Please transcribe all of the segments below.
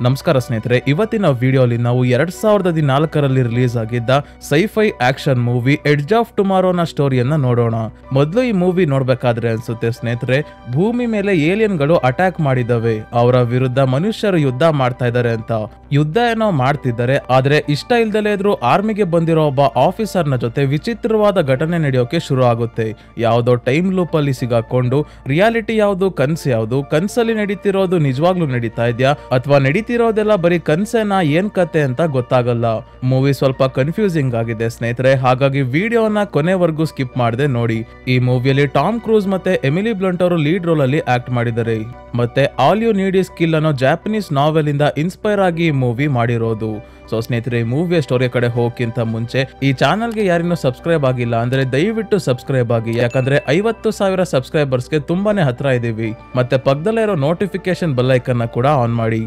ನಮಸ್ಕಾರ ಸ್ನೇಹಿತರೆ, ಇವತ್ತಿನ ವಿಡಿಯೋಲಿ ನಾವು 2014ರಲ್ಲಿ ರಿಲೀಸ್ ಆಗಿದ್ದ sci-fi action movie Edge of ಟುಮಾರೋನ ಸ್ಟೋರಿಯನ್ನ ನೋಡೋಣ. ಮೊದಲು ಈ ಮೂವಿ ನೋಡ್ಬೇಕಾದ್ರೆ ಅನ್ಸುತ್ತೆ ಸ್ನೇಹಿತರೆ, ಭೂಮಿ ಮೇಲೆ ಏಲಿಯನ್ಗಳು ಅಟ್ಯಾಕ್ ಮಾಡಿದವೆ, ಅವರ ವಿರುದ್ಧ ಮನುಷ್ಯರು ಯುದ್ಧ ಮಾಡ್ತಾ ಇದ್ದಾರೆ ಅಂತ. ಯುದ್ಧ ಏನೋ ಮಾಡ್ತಿದ್ದಾರೆ, ಆದ್ರೆ ಇಷ್ಟ ಇಲ್ದಲೇ ಇದ್ರು ಆರ್ಮಿಗೆ ಬಂದಿರೋ ಒಬ್ಬ ಆಫೀಸರ್ನ ಜೊತೆ ವಿಚಿತ್ರವಾದ ಘಟನೆ ನಡೆಯೋಕೆ ಶುರು ಆಗುತ್ತೆ. ಯಾವುದೋ ಟೈಮ್ ಲೂಪ್ ಅಲ್ಲಿ ಸಿಗಾಕೊಂಡು ರಿಯಾಲಿಟಿ ಯಾವುದು ಕನ್ಸು ಯಾವುದು, ಕನ್ಸಲ್ಲಿ ನಡೀತಿರೋದು ನಿಜವಾಗ್ಲೂ ನಡೀತಾ ಇದೆಯಾ ಅಥವಾ ನಡೀತಿರೋದೆಲ್ಲ ಬರೀ ಕನ್ಸೇನಾ, ಏನ್ ಕತೆ ಅಂತ ಗೊತ್ತಾಗಲ್ಲ. ಮೂವಿ ಸ್ವಲ್ಪ ಕನ್ಫ್ಯೂಸಿಂಗ್ ಆಗಿದೆ ಸ್ನೇಹಿತರೆ, ಹಾಗಾಗಿ ವಿಡಿಯೋನ ಕೊನೆವರೆಗೂ ಸ್ಕಿಪ್ ಮಾಡದೆ ನೋಡಿ. ಈ ಮೂವಿಯಲ್ಲಿ ಟಾಮ್ ಕ್ರೂಸ್ ಮತ್ತೆ ಎಮಿಲಿ ಬ್ಲಂಟ್ ಅವರು ಲೀಡ್ ರೋಲ್ ಅಲ್ಲಿ ಆಕ್ಟ್ ಮಾಡಿದ್ದಾರೆ. ಮತ್ತೆ all you need is kill ಅನ್ನೋ ಜಾಪನೀಸ್ ನಾವೆಲ್ ಇಂದ ಇನ್ಸ್ಪೈರ್ ಆಗಿ ಈ ಮೂವಿ ಮಾಡಿರೋದು. ಸೊ ಸ್ನೇಹಿತರೆ, ಈ ಮೂವಿಯ ಸ್ಟೋರಿ ಕಡೆ ಹೋಗಕ್ಕಿಂತ ಮುಂಚೆ ಈ ಚಾನಲ್ಗೆ ಯಾರಿನ್ನೂ ಸಬ್ಸ್ಕ್ರೈಬ್ ಆಗಿಲ್ಲ ಅಂದ್ರೆ ದಯವಿಟ್ಟು ಸಬ್ಸ್ಕ್ರೈಬ್ ಆಗಿ, ಯಾಕಂದ್ರೆ 50,000 ಸಬ್ಸ್ಕ್ರೈಬರ್ಸ್ಗೆ ತುಂಬಾನೇ ಹತ್ರ ಇದೀವಿ. ಮತ್ತೆ ಪಕ್ಕದಲ್ಲೇ ಇರೋ ನೋಟಿಫಿಕೇಶನ್ ಬೆಲ್ ಐಕನ್ ಕೂಡ ಆನ್ ಮಾಡಿ.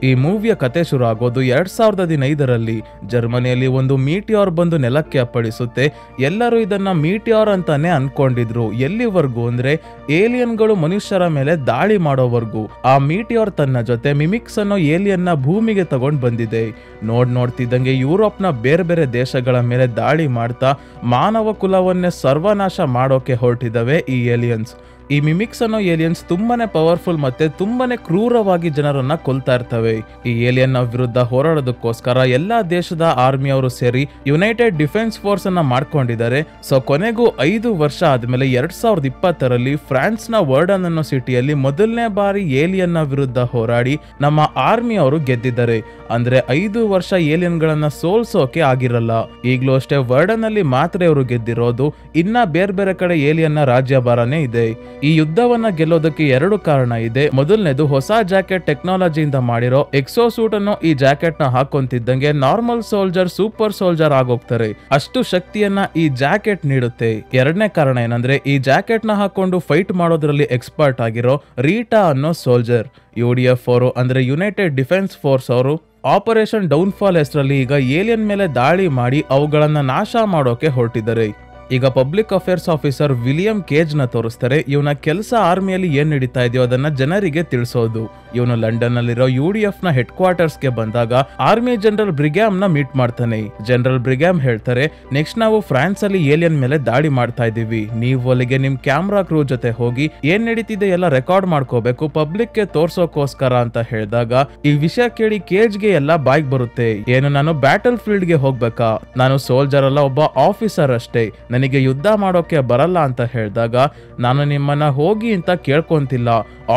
ಈ ಮೂವಿಯ ಕತೆ ಶುರು ಆಗೋದು 2015ರಲ್ಲಿ. ಜರ್ಮನಿಯಲ್ಲಿ ಒಂದು ಮೀಟಿಯಾರ್ ಬಂದು ನೆಲಕ್ಕೆ ಅಪ್ಪಳಿಸುತ್ತೆ. ಎಲ್ಲರೂ ಇದನ್ನ ಮೀಟಿಯಾರ್ ಅಂತಾನೆ ಅನ್ಕೊಂಡಿದ್ರು. ಎಲ್ಲಿವರೆಗೂ ಅಂದ್ರೆ ಏಲಿಯನ್ಗಳು ಮನುಷ್ಯರ ಮೇಲೆ ದಾಳಿ ಮಾಡೋವರೆಗೂ. ಆ ಮೀಟಿಯಾರ್ ತನ್ನ ಜೊತೆ ಮಿಮಿಕ್ಸ್ ಅನ್ನೋ ಏಲಿಯನ್ನ ಭೂಮಿಗೆ ತಗೊಂಡ್ ಬಂದಿದೆ. ನೋಡ್ತಿದ್ದಂಗೆ ಯುರೋಪ್ನ ಬೇರೆ ಬೇರೆ ದೇಶಗಳ ಮೇಲೆ ದಾಳಿ ಮಾಡ್ತಾ ಮಾನವ ಕುಲವನ್ನೇ ಸರ್ವನಾಶ ಮಾಡೋಕೆ ಹೊರಟಿದವೆ ಈ ಏಲಿಯನ್ಸ್. ಈ ಮಿಮಿಕ್ಸ್ ಅನ್ನೋ ಏಲಿಯನ್ಸ್ ತುಂಬಾನೇ ಪವರ್ಫುಲ್ ಮತ್ತೆ ತುಂಬಾನೇ ಕ್ರೂರವಾಗಿ ಜನರನ್ನ ಕೊಲ್ತಾ ಇರ್ತವೆ. ಈ ಏಲಿಯನ್ ವಿರುದ್ಧ ಹೋರಾಡೋದಕ್ಕೋಸ್ಕರ ಎಲ್ಲಾ ದೇಶದ ಆರ್ಮಿಯವರು ಸೇರಿ ಯುನೈಟೆಡ್ ಡಿಫೆನ್ಸ್ ಫೋರ್ಸ್ ಅನ್ನ ಮಾಡ್ಕೊಂಡಿದ್ದಾರೆ. ಸೊ ಕೊನೆಗೂ 5 ವರ್ಷ ಆದ್ಮೇಲೆ 2020ರಲ್ಲಿ ಫ್ರಾನ್ಸ್ ನ ವರ್ಡನ್ ಅನ್ನೋ ಸಿಟಿಯಲ್ಲಿ ಮೊದಲನೇ ಬಾರಿ ಏಲಿಯನ್ ವಿರುದ್ಧ ಹೋರಾಡಿ ನಮ್ಮ ಆರ್ಮಿ ಅವರು ಗೆದ್ದಿದ್ದಾರೆ. ಅಂದ್ರೆ 5 ವರ್ಷ ಏಲಿಯನ್ ಗಳನ್ನ ಸೋಲ್ಸೋಕೆ ಆಗಿರಲ್ಲ. ಈಗ್ಲೂ ಅಷ್ಟೇ ವರ್ಡನ್ ಅಲ್ಲಿ ಮಾತ್ರ ಇವರು ಗೆದ್ದಿರೋದು, ಇನ್ನ ಬೇರೆ ಬೇರೆ ಕಡೆ ಏಲಿಯನ್ ನ ರಾಜ್ಯಭಾರನೇ ಇದೆ. ಈ ಯುದ್ಧವನ್ನ ಗೆಲ್ಲೋದಕ್ಕೆ 2 ಕಾರಣ ಇದೆ. ಮೊದಲನೇದು, ಹೊಸ ಜಾಕೆಟ್ ಟೆಕ್ನಾಲಜಿಯಿಂದ ಮಾಡಿರೋ ಎಕ್ಸೋ ಸೂಟ್ ಅನ್ನು ಈ ಜಾಕೆಟ್ ನ ಹಾಕೊಂತಿದ್ದಂಗೆ ನಾರ್ಮಲ್ ಸೋಲ್ಜರ್ ಸೂಪರ್ ಸೋಲ್ಜರ್ ಆಗೋಗ್ತಾರೆ. ಅಷ್ಟು ಶಕ್ತಿಯನ್ನ ಈ ಜಾಕೆಟ್ ನೀಡುತ್ತೆ. ಎರಡನೇ ಕಾರಣ ಏನಂದ್ರೆ, ಈ ಜಾಕೆಟ್ ನ ಹಾಕೊಂಡು ಫೈಟ್ ಮಾಡೋದ್ರಲ್ಲಿ ಎಕ್ಸ್ಪರ್ಟ್ ಆಗಿರೋ ರೀಟಾ ಅನ್ನೋ ಸೋಲ್ಜರ್. UDF ಅವರು ಅಂದ್ರೆ ಯುನೈಟೆಡ್ ಡಿಫೆನ್ಸ್ ಫೋರ್ಸ್ ಅವರು ಆಪರೇಷನ್ ಡೌನ್ಫಾಲ್ ಹೆಸರಲ್ಲಿ ಈಗ ಏಲಿಯನ್ ಮೇಲೆ ದಾಳಿ ಮಾಡಿ ಅವುಗಳನ್ನ ನಾಶ ಮಾಡೋಕೆ ಹೊರಟಿದ್ದಾರೆ. ಈಗ public affairs officer William cage ನ ತೋರಿಸ್ತಾರೆ. ಇವನ ಕೆಲಸ ಆರ್ಮಿಯಲ್ಲಿ ಏನ್ ನಡೀತಾ ಇದೆಯೋ ಅದನ್ನ ಜನರಿಗೆ ತಿಳಿಸೋದು. ಇವನು ಲಂಡನ್ ನಲ್ಲಿರೋ UDF ನ ಹೆಡ್ ಕ್ವಾರ್ಟರ್ಸ್ ಗೆ ಬಂದಾಗ ಆರ್ಮಿ ಜನರಲ್ ಬ್ರಿಗ್ಯಾಮ್ ನ ಮೀಟ್ ಮಾಡ್ತಾನೆ. ಜನರಲ್ ಬ್ರಿಗ್ಯಾಮ್ ಹೇಳ್ತಾರೆ, ನೆಕ್ಸ್ಟ್ ನಾವು ಫ್ರಾನ್ಸ್ ಅಲ್ಲಿ ಏಲಿಯನ್ ಮೇಲೆ ದಾಳಿ ಮಾಡ್ತಾ ಇದೀವಿ. ನೀವು ಅಲ್ಲಿಗೆ ನಿಮ್ ಕ್ಯಾಮ್ರಾ ಕ್ರೂ ಜೊತೆ ಹೋಗಿ ಏನ್ ನಡೀತಿದೆ ಎಲ್ಲ ರೆಕಾರ್ಡ್ ಮಾಡ್ಕೋಬೇಕು, ಪಬ್ಲಿಕ್ ಗೆ ತೋರ್ಸೋಕೋಸ್ಕರ ಅಂತ ಹೇಳಿದಾಗ ಈ ವಿಷಯ ಕೇಳಿ ಕೇಜ್ ಗೆ ಎಲ್ಲ ಬಾಯ್ಗ್ ಬರುತ್ತೆ. ಏನು, ನಾನು ಬ್ಯಾಟಲ್ ಫೀಲ್ಡ್ ಗೆ ಹೋಗ್ಬೇಕಾ? ನಾನು ಸೋಲ್ಜರ್ ಅಲ್ಲ, ಒಬ್ಬ ಆಫೀಸರ್ ಅಷ್ಟೇ, ನನಗೆ ಯುದ್ಧ ಮಾಡೋಕೆ ಬರಲ್ಲ ಅಂತ ಹೇಳಿದಾಗ ನಾನು ನಿಮ್ಮನ್ನ ಹೋಗಿ ಅಂತ ಕೇಳ್ಕೊಂತಿಲ್ಲ,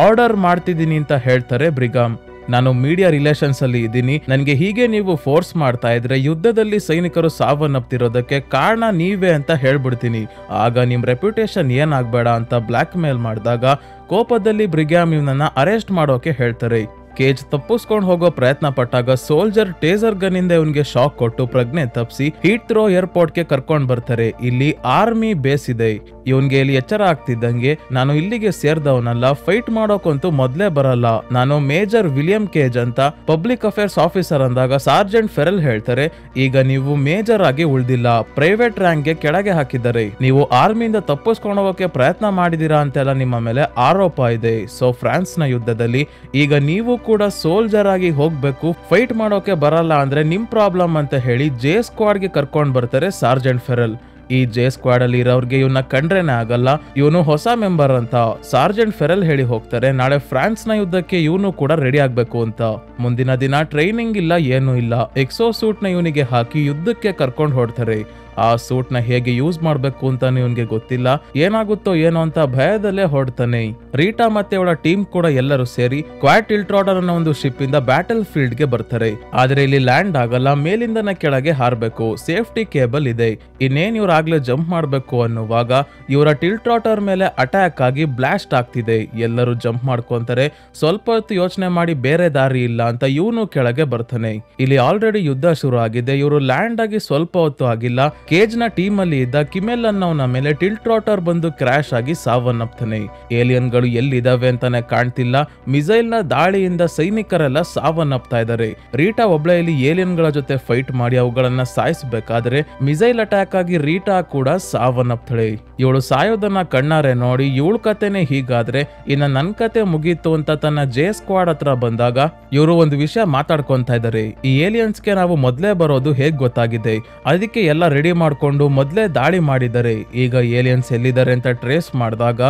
ಆರ್ಡರ್ ಮಾಡ್ತಿದ್ದೀನಿ ಅಂತ ಹೇಳ್ತಾರೆ ಬ್ರಿಗಾಮ್. ನಾನು ಮೀಡಿಯಾ ರಿಲೇಷನ್ಸ್ ಅಲ್ಲಿ ಇದ್ದೀನಿ, ನನಗೆ ಹೀಗೆ ನೀವು ಫೋರ್ಸ್ ಮಾಡ್ತಾ ಇದ್ರೆ ಯುದ್ಧದಲ್ಲಿ ಸೈನಿಕರು ಸಾವನ್ನಪ್ತಿರೋದಕ್ಕೆ ಕಾರಣ ನೀವೇ ಅಂತ ಹೇಳ್ಬಿಡ್ತೀನಿ, ಆಗ ನಿಮ್ ರೆಪ್ಯುಟೇಷನ್ ಏನಾಗ್ಬೇಡ ಅಂತ ಬ್ಲಾಕ್ ಮೇಲ್ ಮಾಡಿದಾಗ ಕೋಪದಲ್ಲಿ ಬ್ರಿಗ್ಯಾಮ್ ಇವನನ್ನ ಅರೆಸ್ಟ್ ಮಾಡೋಕೆ ಹೇಳ್ತಾರೆ. ಕೇಜ್ ತಪ್ಪಿಸ್ಕೊಂಡು ಹೋಗೋ ಪ್ರಯತ್ನ ಪಟ್ಟಾಗ ಸೋಲ್ಜರ್ ಟೇಸರ್ ಗನ್ ಇಂದ ಇವನ್ಗೆ ಶಾಕ್ ಕೊಟ್ಟು ಪ್ರಜ್ಞೆ ತಪ್ಪಿಸಿ ಹೀಥ್ರೋ ಏರ್ಪೋರ್ಟ್ ಗೆ ಕರ್ಕೊಂಡ್ ಬರ್ತಾರೆ. ಇಲ್ಲಿ ಆರ್ಮಿ ಬೇಸ್ ಇದೆ. ಇವನ್ಗೆ ಇಲ್ಲಿ ಎಚ್ಚರ ಆಗ್ತಿದ್ದಂಗೆ, ನಾನು ಇಲ್ಲಿಗೆ ಸೇರ್ದವನಲ್ಲ, ಫೈಟ್ ಮಾಡೋಕಂತೂ ಮೊದ್ಲೇ ಬರಲ್ಲ, ನಾನು ಮೇಜರ್ ವಿಲಿಯಂ ಕೇಜ್ ಅಂತ ಪಬ್ಲಿಕ್ ಅಫೇರ್ಸ್ ಆಫೀಸರ್ ಅಂದಾಗ ಸಾರ್ಜೆಂಟ್ ಫೆರಲ್ ಹೇಳ್ತಾರೆ, ಈಗ ನೀವು ಮೇಜರ್ ಆಗಿ ಉಳ್ದಿಲ್ಲ, ಪ್ರೈವೇಟ್ ರ್ಯಾಂಕ್ ಗೆ ಕೆಳಗೆ ಹಾಕಿದ್ದಾರೆ, ನೀವು ಆರ್ಮಿಯಿಂದ ತಪ್ಪಿಸ್ಕೊಂಡು ಹೋಗೋಕೆ ಪ್ರಯತ್ನ ಮಾಡಿದೀರಾ ಅಂತೆಲ್ಲ ನಿಮ್ಮ ಮೇಲೆ ಆರೋಪ ಇದೆ. ಸೊ ಫ್ರಾನ್ಸ್ ನ ಯುದ್ಧದಲ್ಲಿ ಈಗ ನೀವು ಕೂಡ ಸೋಲ್ಜರ್ ಆಗಿ ಹೋಗ್ಬೇಕು, ಫೈಟ್ ಮಾಡೋಕೆ ಬರಲ್ಲ ಅಂದ್ರೆ ನಿಮ್ ಪ್ರಾಬ್ಲಮ್ ಅಂತ ಹೇಳಿ ಜೆ ಸ್ಕ್ವಾಡ್ ಗೆ ಕರ್ಕೊಂಡ್ ಬರ್ತಾರೆ ಸಾರ್ಜೆಂಟ್ ಫೆರಲ್. ಈ ಜೆ ಸ್ಕ್ವಾಡ್ ಅಲ್ಲಿ ಇರೋರ್ಗೆ ಇವನ್ನ ಕಂಡ್ರೇನೆ ಆಗಲ್ಲ, ಇವನು ಹೊಸ ಮೆಂಬರ್ ಅಂತ ಸಾರ್ಜೆಂಟ್ ಫೆರಲ್ ಹೇಳಿ ಹೋಗ್ತಾರೆ. ನಾಳೆ ಫ್ರಾನ್ಸ್ ನ ಯುದ್ಧಕ್ಕೆ ಇವನು ಕೂಡ ರೆಡಿ ಆಗ್ಬೇಕು ಅಂತ. ಮುಂದಿನ ದಿನ ಟ್ರೈನಿಂಗ್ ಇಲ್ಲ, ಏನೂ ಇಲ್ಲ, ಎಕ್ಸೋ ಸೂಟ್ ನ ಇವನಿಗೆ ಹಾಕಿ ಯುದ್ಧಕ್ಕೆ ಕರ್ಕೊಂಡು ಹೊಡ್ತಾರೆ. ಆ ಸೂಟ್ ನ ಹೇಗೆ ಯೂಸ್ ಮಾಡ್ಬೇಕು ಅಂತ ಇವನ್ಗೆ ಗೊತ್ತಿಲ್ಲ, ಏನಾಗುತ್ತೋ ಏನೋ ಅಂತ ಭಯದಲ್ಲೇ ಹೊಡ್ತಾನೆ. ರೀಟಾ ಮತ್ತೆ ಅವಳ ಟೀಮ್ ಕೂಡ ಎಲ್ಲರೂ ಸೇರಿ ಕ್ವಾಟ್ ಇಲ್ಟ್ರಾಡರ್ ಅನ್ನೋ ಒಂದು ಶಿಪ್ ಇಂದ ಬ್ಯಾಟಲ್ ಫೀಲ್ಡ್ ಗೆ ಬರ್ತಾರೆ. ಆದ್ರೆ ಇಲ್ಲಿ ಲ್ಯಾಂಡ್ ಆಗಲ್ಲ, ಮೇಲಿಂದನ ಕೆಳಗೆ ಹಾರ್ಬೇಕು, ಸೇಫ್ಟಿ ಕೇಬಲ್ ಇದೆ. ಇನ್ನೇನ್ ಇವ್ರ ಆಗ್ಲೇ ಜಂಪ್ ಮಾಡ್ಬೇಕು ಅನ್ನುವಾಗ ಇವರ ಟಿಲ್ಟ್ರಾಟರ್ ಮೇಲೆ ಅಟ್ಯಾಕ್ ಆಗಿ ಬ್ಲಾಸ್ಟ್ ಆಗ್ತಿದೆ. ಎಲ್ಲರೂ ಜಂಪ್ ಮಾಡ್ಕೊಂತಾರೆ. ಸ್ವಲ್ಪ ಹೊತ್ತು ಯೋಚನೆ ಮಾಡಿ ಬೇರೆ ದಾರಿ ಇಲ್ಲ ಅಂತ ಇವನು ಕೆಳಗೆ ಬರ್ತಾನೆ. ಇಲ್ಲಿ ಆಲ್ರೆಡಿ ಯುದ್ಧ ಶುರು ಆಗಿದೆ. ಇವರು ಲ್ಯಾಂಡ್ ಆಗಿ ಸ್ವಲ್ಪ ಹೊತ್ತು ಆಗಿಲ್ಲ, ಕೇಜ್ ನ ಟೀಮ್ ಅಲ್ಲಿ ಇದ್ದ ಕಿಮೆಲ್ ಅನ್ನೋನ ಮೇಲೆ ಟಿಲ್ಟ್ರಾಟರ್ ಬಂದು ಕ್ರಾಶ್ ಆಗಿ ಸಾವನ್ನಪ್ತಾನೆ. ಏಲಿಯನ್ಗಳು ಎಲ್ಲಿದಾವೆ ಅಂತಾನೆ ಕಾಣ್ತಿಲ್ಲ. ಮಿಸೈಲ್ ನ ದಾಳಿಯಿಂದ ಸೈನಿಕರೆಲ್ಲ ಸಾವನ್ನಪ್ತಾ ಇದ್ದಾರೆ. ರೀಟಾ ಒಬ್ಳೆ ಇಲ್ಲಿ ಏಲಿಯನ್ಗಳ ಜೊತೆ ಫೈಟ್ ಮಾಡಿ ಅವುಗಳನ್ನ ಸಾಯಿಸಬೇಕಾದ್ರೆ ಮಿಸೈಲ್ ಅಟ್ಯಾಕ್ ಆಗಿ ರೀಟಾ ಕೂಡ ಸಾವನ್ನಪ್ತಾಳೆ. ಇವಳು ಸಾಯೋದನ್ನ ಕಣ್ಣಾರೆ ನೋಡಿ ಇವಳ ಕತೆನೆ ಹೀಗಾದ್ರೆ ಇನ್ನ ನನ್ ಕತೆ ಮುಗೀತು ಅಂತ ತನ್ನ ಜೆ ಸ್ಕ್ವಾಡ್ ಹತ್ರ ಬಂದಾಗ ಇವರು ಒಂದು ವಿಷಯ ಮಾತಾಡ್ಕೊಂತ ಇದ್ದಾರೆ. ಈ ಏಲಿಯನ್ಸ್ಗೆ ನಾವು ಮೊದ್ಲೇ ಬರೋದು ಹೇಗ್ ಗೊತ್ತಾಗಿದೆ, ಅದಕ್ಕೆ ಎಲ್ಲ ರೆಡಿ ಮಾಡ್ಕೊಂಡು ಮೊದ್ಲೇ ದಾಳಿ ಮಾಡಿದ್ದಾರೆ. ಈಗ ಏಲಿಯನ್ಸ್ ಎಲ್ಲಿದ್ದಾರೆ ಅಂತ ಟ್ರೇಸ್ ಮಾಡಿದಾಗ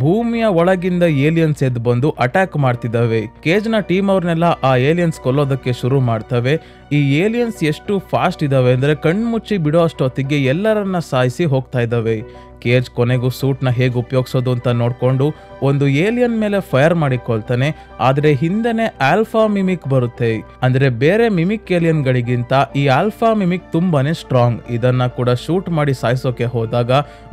ಭೂಮಿಯ ಒಳಗಿಂದ ಏಲಿಯನ್ಸ್ ಎದ್ದು ಬಂದು ಅಟ್ಯಾಕ್ ಮಾಡ್ತಿದ್ದಾವೆ. ಕೇಜ್ ನ ಟೀಮ್ ಅವ್ರನ್ನೆಲ್ಲ ಆ ಏಲಿಯನ್ಸ್ ಕೊಲ್ಲೋದಕ್ಕೆ ಶುರು ಮಾಡ್ತವೆ. ಈ ಏಲಿಯನ್ಸ್ ಎಷ್ಟು ಫಾಸ್ಟ್ ಇದಾವೆ ಅಂದ್ರೆ ಕಣ್ಮುಚ್ಚಿ ಬಿಡೋ ಅಷ್ಟೊತ್ತಿಗೆ ಎಲ್ಲರನ್ನ ಸಾಯಿಸಿ ಹೋಗ್ತಾ ಇದ್ದಾವೆ. ಕೇಜ್ ಕೊನೆಗೂ ಸೂಟ್ ನ ಹೇಗೆ ಉಪಯೋಗಿಸೋದು ಅಂತ ನೋಡ್ಕೊಂಡು ಒಂದು ಏಲಿಯನ್ ಮೇಲೆ ಫೈರ್ ಮಾಡಿಕೊಳ್ತಾನೆ. ಆದ್ರೆ ಹಿಂದೆನೆ ಆಲ್ಫಾ ಮಿಮಿಕ್ ಬರುತ್ತೆ. ಅಂದ್ರೆ ಬೇರೆ ಮಿಮಿಕ್ ಏಲಿಯನ್ ಗಳಿಗಿಂತ ಈ ಆಲ್ಫಾ ಮಿಮಿಕ್ ತುಂಬಾನೇ ಸ್ಟ್ರಾಂಗ್. ಇದನ್ನ ಕೂಡ ಶೂಟ್ ಮಾಡಿ ಸಾಯಿಸೋಕೆ ಹೋದಾಗ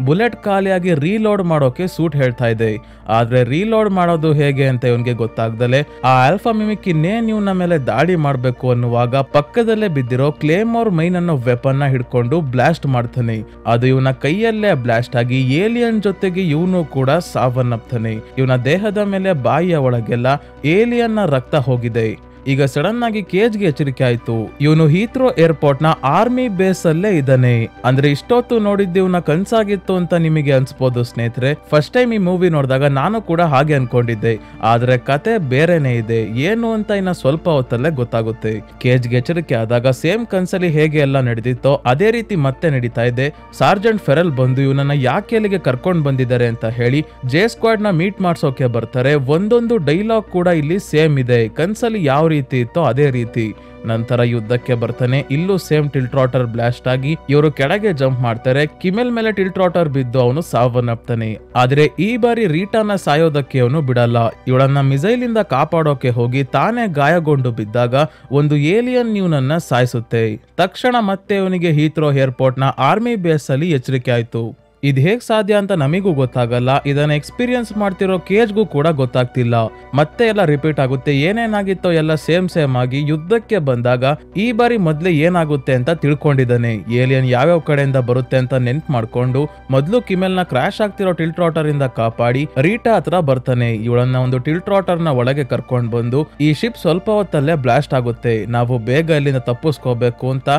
ಬುಲೆಟ್ ಖಾಲಿಯಾಗಿ ರೀಲೋಡ್ ಮಾಡೋಕೆ ಸೂಟ್ ಹೇಳ್ತಾ ಇದೆ. ಆದ್ರೆ ರೀಲೋಡ್ ಮಾಡೋದು ಹೇಗೆ ಅಂತ ಇವನ್ಗೆ ಗೊತ್ತಾಗ್ದಲೆ ಆ ಆಲ್ಫಾ ಮಿಮಿಕ್ ಇನ್ನೇನ್ ಇವನ ಮೇಲೆ ದಾಳಿ ಮಾಡ್ಬೇಕು ಅನ್ನುವಾಗ ಪಕ್ಕದಲ್ಲೇ ಬಿದ್ದಿರೋ ಕ್ಲೇಮೋರ್ ಮೈನ್ ಅನ್ನೋ ವೆಪನ್ ನ ಹಿಡ್ಕೊಂಡು ಬ್ಲಾಸ್ಟ್ ಮಾಡ್ತಾನೆ. ಅದು ಇವನ ಕೈಯಲ್ಲೇ ಬ್ಲಾಸ್ಟ್ ಆಗಿ ಏಲಿಯನ್ ಜೊತೆಗೆ ಇವನು ಕೂಡ ಸಾವನ್ನಪ್ತಾನೆ. ಇವನ ದೇಹದ ಮೇಲೆ ಬಾಯಿಯ ಒಳಗೆಲ್ಲ ಏಲಿಯನ್ ನ ರಕ್ತ ಹೋಗಿದೆ. ಈಗ ಸಡನ್ ಆಗಿ ಕೇಜ್ಗೆ ಎಚ್ಚರಿಕೆ ಆಯ್ತು. ಇವನು ಹೀತ್ರೋ ಏರ್ಪೋರ್ಟ್ ನ ಆರ್ಮಿ ಬೇಸ್ ಅಲ್ಲೇ ಇದ್ದಾನೆ. ಅಂದ್ರೆ ಇಷ್ಟೊತ್ತು ನೋಡಿದ್ದು ಇವನ ಕನ್ಸಾಗಿತ್ತು ಅಂತ ನಿಮಗೆ ಅನ್ಸ್ಬೋದು ಸ್ನೇಹಿತರೆ. ಫಸ್ಟ್ ಟೈಮ್ ಈ ಮೂವಿ ನೋಡಿದಾಗ ನಾನು ಕೂಡ ಹಾಗೆ ಅನ್ಕೊಂಡಿದ್ದೆ. ಆದ್ರೆ ಕತೆ ಬೇರೆನೆ ಇದೆ. ಏನು ಅಂತ ಇನ್ನ ಸ್ವಲ್ಪ ಹೊತ್ತಲ್ಲೇ ಗೊತ್ತಾಗುತ್ತೆ. ಕೇಜ್ಗೆ ಎಚ್ಚರಿಕೆ ಆದಾಗ ಸೇಮ್ ಕನ್ಸಲ್ಲಿ ಹೇಗೆ ಎಲ್ಲ ನಡೆದಿತ್ತೋ ಅದೇ ರೀತಿ ಮತ್ತೆ ನಡೀತಾ ಇದೆ. ಸಾರ್ಜೆಂಟ್ ಫೆರಲ್ ಬಂದು ಇವನನ್ನ ಯಾಕೆ ಅಲ್ಲಿಗೆ ಕರ್ಕೊಂಡ್ ಬಂದಿದ್ದಾರೆ ಅಂತ ಹೇಳಿ ಜೆ ಸ್ಕ್ವಾಡ್ ನ ಮೀಟ್ ಮಾಡ್ಸೋಕೆ ಬರ್ತಾರೆ. ಒಂದೊಂದು ಡೈಲಾಗ್ ಕೂಡ ಇಲ್ಲಿ ಸೇಮ್ ಇದೆ. ಕನ್ಸಲ್ಲಿ ಯಾವ ರೀತಿ ಇತ್ತೋ ಅದೇ ರೀತಿ. ನಂತರ ಯುದ್ಧಕ್ಕೆ ಬರ್ತಾನೆ. ಇಲ್ಲೂ ಸೇಮ್ ಟಿಲ್ಟ್ರಾಟರ್ ಬ್ಲಾಸ್ಟ್ ಆಗಿ ಇವರು ಕೆಳಗೆ ಜಂಪ್ ಮಾಡ್ತಾರೆ. ಕಿಮೆಲ್ ಮೇಲೆ ಟಿಲ್ಟ್ರಾಟರ್ ಬಿದ್ದು ಅವನು ಸಾವನ್ನಪ್ತಾನೆ. ಆದ್ರೆ ಈ ಬಾರಿ ರೀಟಾನ ಸಾಯೋದಕ್ಕೆ ಅವನು ಬಿಡಲ್ಲ. ಇವಳನ್ನ ಮಿಸೈಲ್ ಇಂದ ಕಾಪಾಡೋಕೆ ಹೋಗಿ ತಾನೇ ಗಾಯಗೊಂಡು ಬಿದ್ದಾಗ ಒಂದು ಏಲಿಯನ್ ಇವನನ್ನ ಸಾಯಿಸುತ್ತೆ. ತಕ್ಷಣ ಮತ್ತೆ ಇವನಿಗೆ ಹೀತ್ರೋ ಏರ್ಪೋರ್ಟ್ ನ ಆರ್ಮಿ ಬೇಸ್ ಅಲ್ಲಿ ಎಚ್ಚರಿಕೆ ಆಯ್ತು. ಇದು ಹೇಗ್ ಸಾಧ್ಯ ಅಂತ ನಮಿಗೂ ಗೊತ್ತಾಗಲ್ಲ. ಇದನ್ನ ಎಕ್ಸ್ಪೀರಿಯನ್ಸ್ ಮಾಡ್ತಿರೋ ಕೇಜ್ಗೂ ಕೂಡ ಗೊತ್ತಾಗ್ತಿಲ್ಲ. ಮತ್ತೆ ಎಲ್ಲ ರಿಪೀಟ್ ಆಗುತ್ತೆ. ಏನೇನಾಗಿತ್ತೋ ಎಲ್ಲ ಸೇಮ್ ಆಗಿ ಯುದ್ಧಕ್ಕೆ ಬಂದಾಗ ಈ ಬಾರಿ ಮೊದ್ಲೇ ಏನಾಗುತ್ತೆ ಅಂತ ತಿಳ್ಕೊಂಡಿದ್ದಾನೆ. ಏಲಿಯನ್ ಯಾವ್ಯಾವ ಕಡೆಯಿಂದ ಬರುತ್ತೆ ಅಂತ ನೆನ್ಪ್ ಮಾಡ್ಕೊಂಡು ಮೊದ್ಲು ಕಿಮೆಲ್ ನ ಕ್ರಾಶ್ ಆಗ್ತಿರೋ ಟಿಲ್ಟ್ರಾಟರ್ ಇಂದ ಕಾಪಾಡಿ ರೀಟಾ ಹತ್ರ ಬರ್ತಾನೆ. ಇವಳನ್ನ ಒಂದು ಟಿಲ್ಟ್ರಾಟರ್ ನ ಒಳಗೆ ಕರ್ಕೊಂಡ್ ಬಂದು ಈ ಶಿಪ್ ಸ್ವಲ್ಪ ಹೊತ್ತಲ್ಲೇ ಬ್ಲಾಸ್ಟ್ ಆಗುತ್ತೆ, ನಾವು ಬೇಗ ಇಲ್ಲಿಂದ ತಪ್ಪಿಸ್ಕೋಬೇಕು ಅಂತ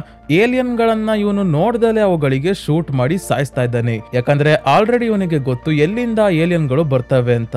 ಏಲಿಯನ್ ಗಳನ್ನ ಇವನು ನೋಡ್ದಲೆ ಅವುಗಳಿಗೆ ಶೂಟ್ ಮಾಡಿ ಸಾಯಿಸ್ತಾ ಇದ್ದಾನೆ. ಯಾಕಂದ್ರೆ ಆಲ್ರೆಡಿ ಇವನಿಗೆ ಗೊತ್ತು ಎಲ್ಲಿಂದ ಏಲಿಯನ್ ಗಳು ಬರ್ತವೆ ಅಂತ.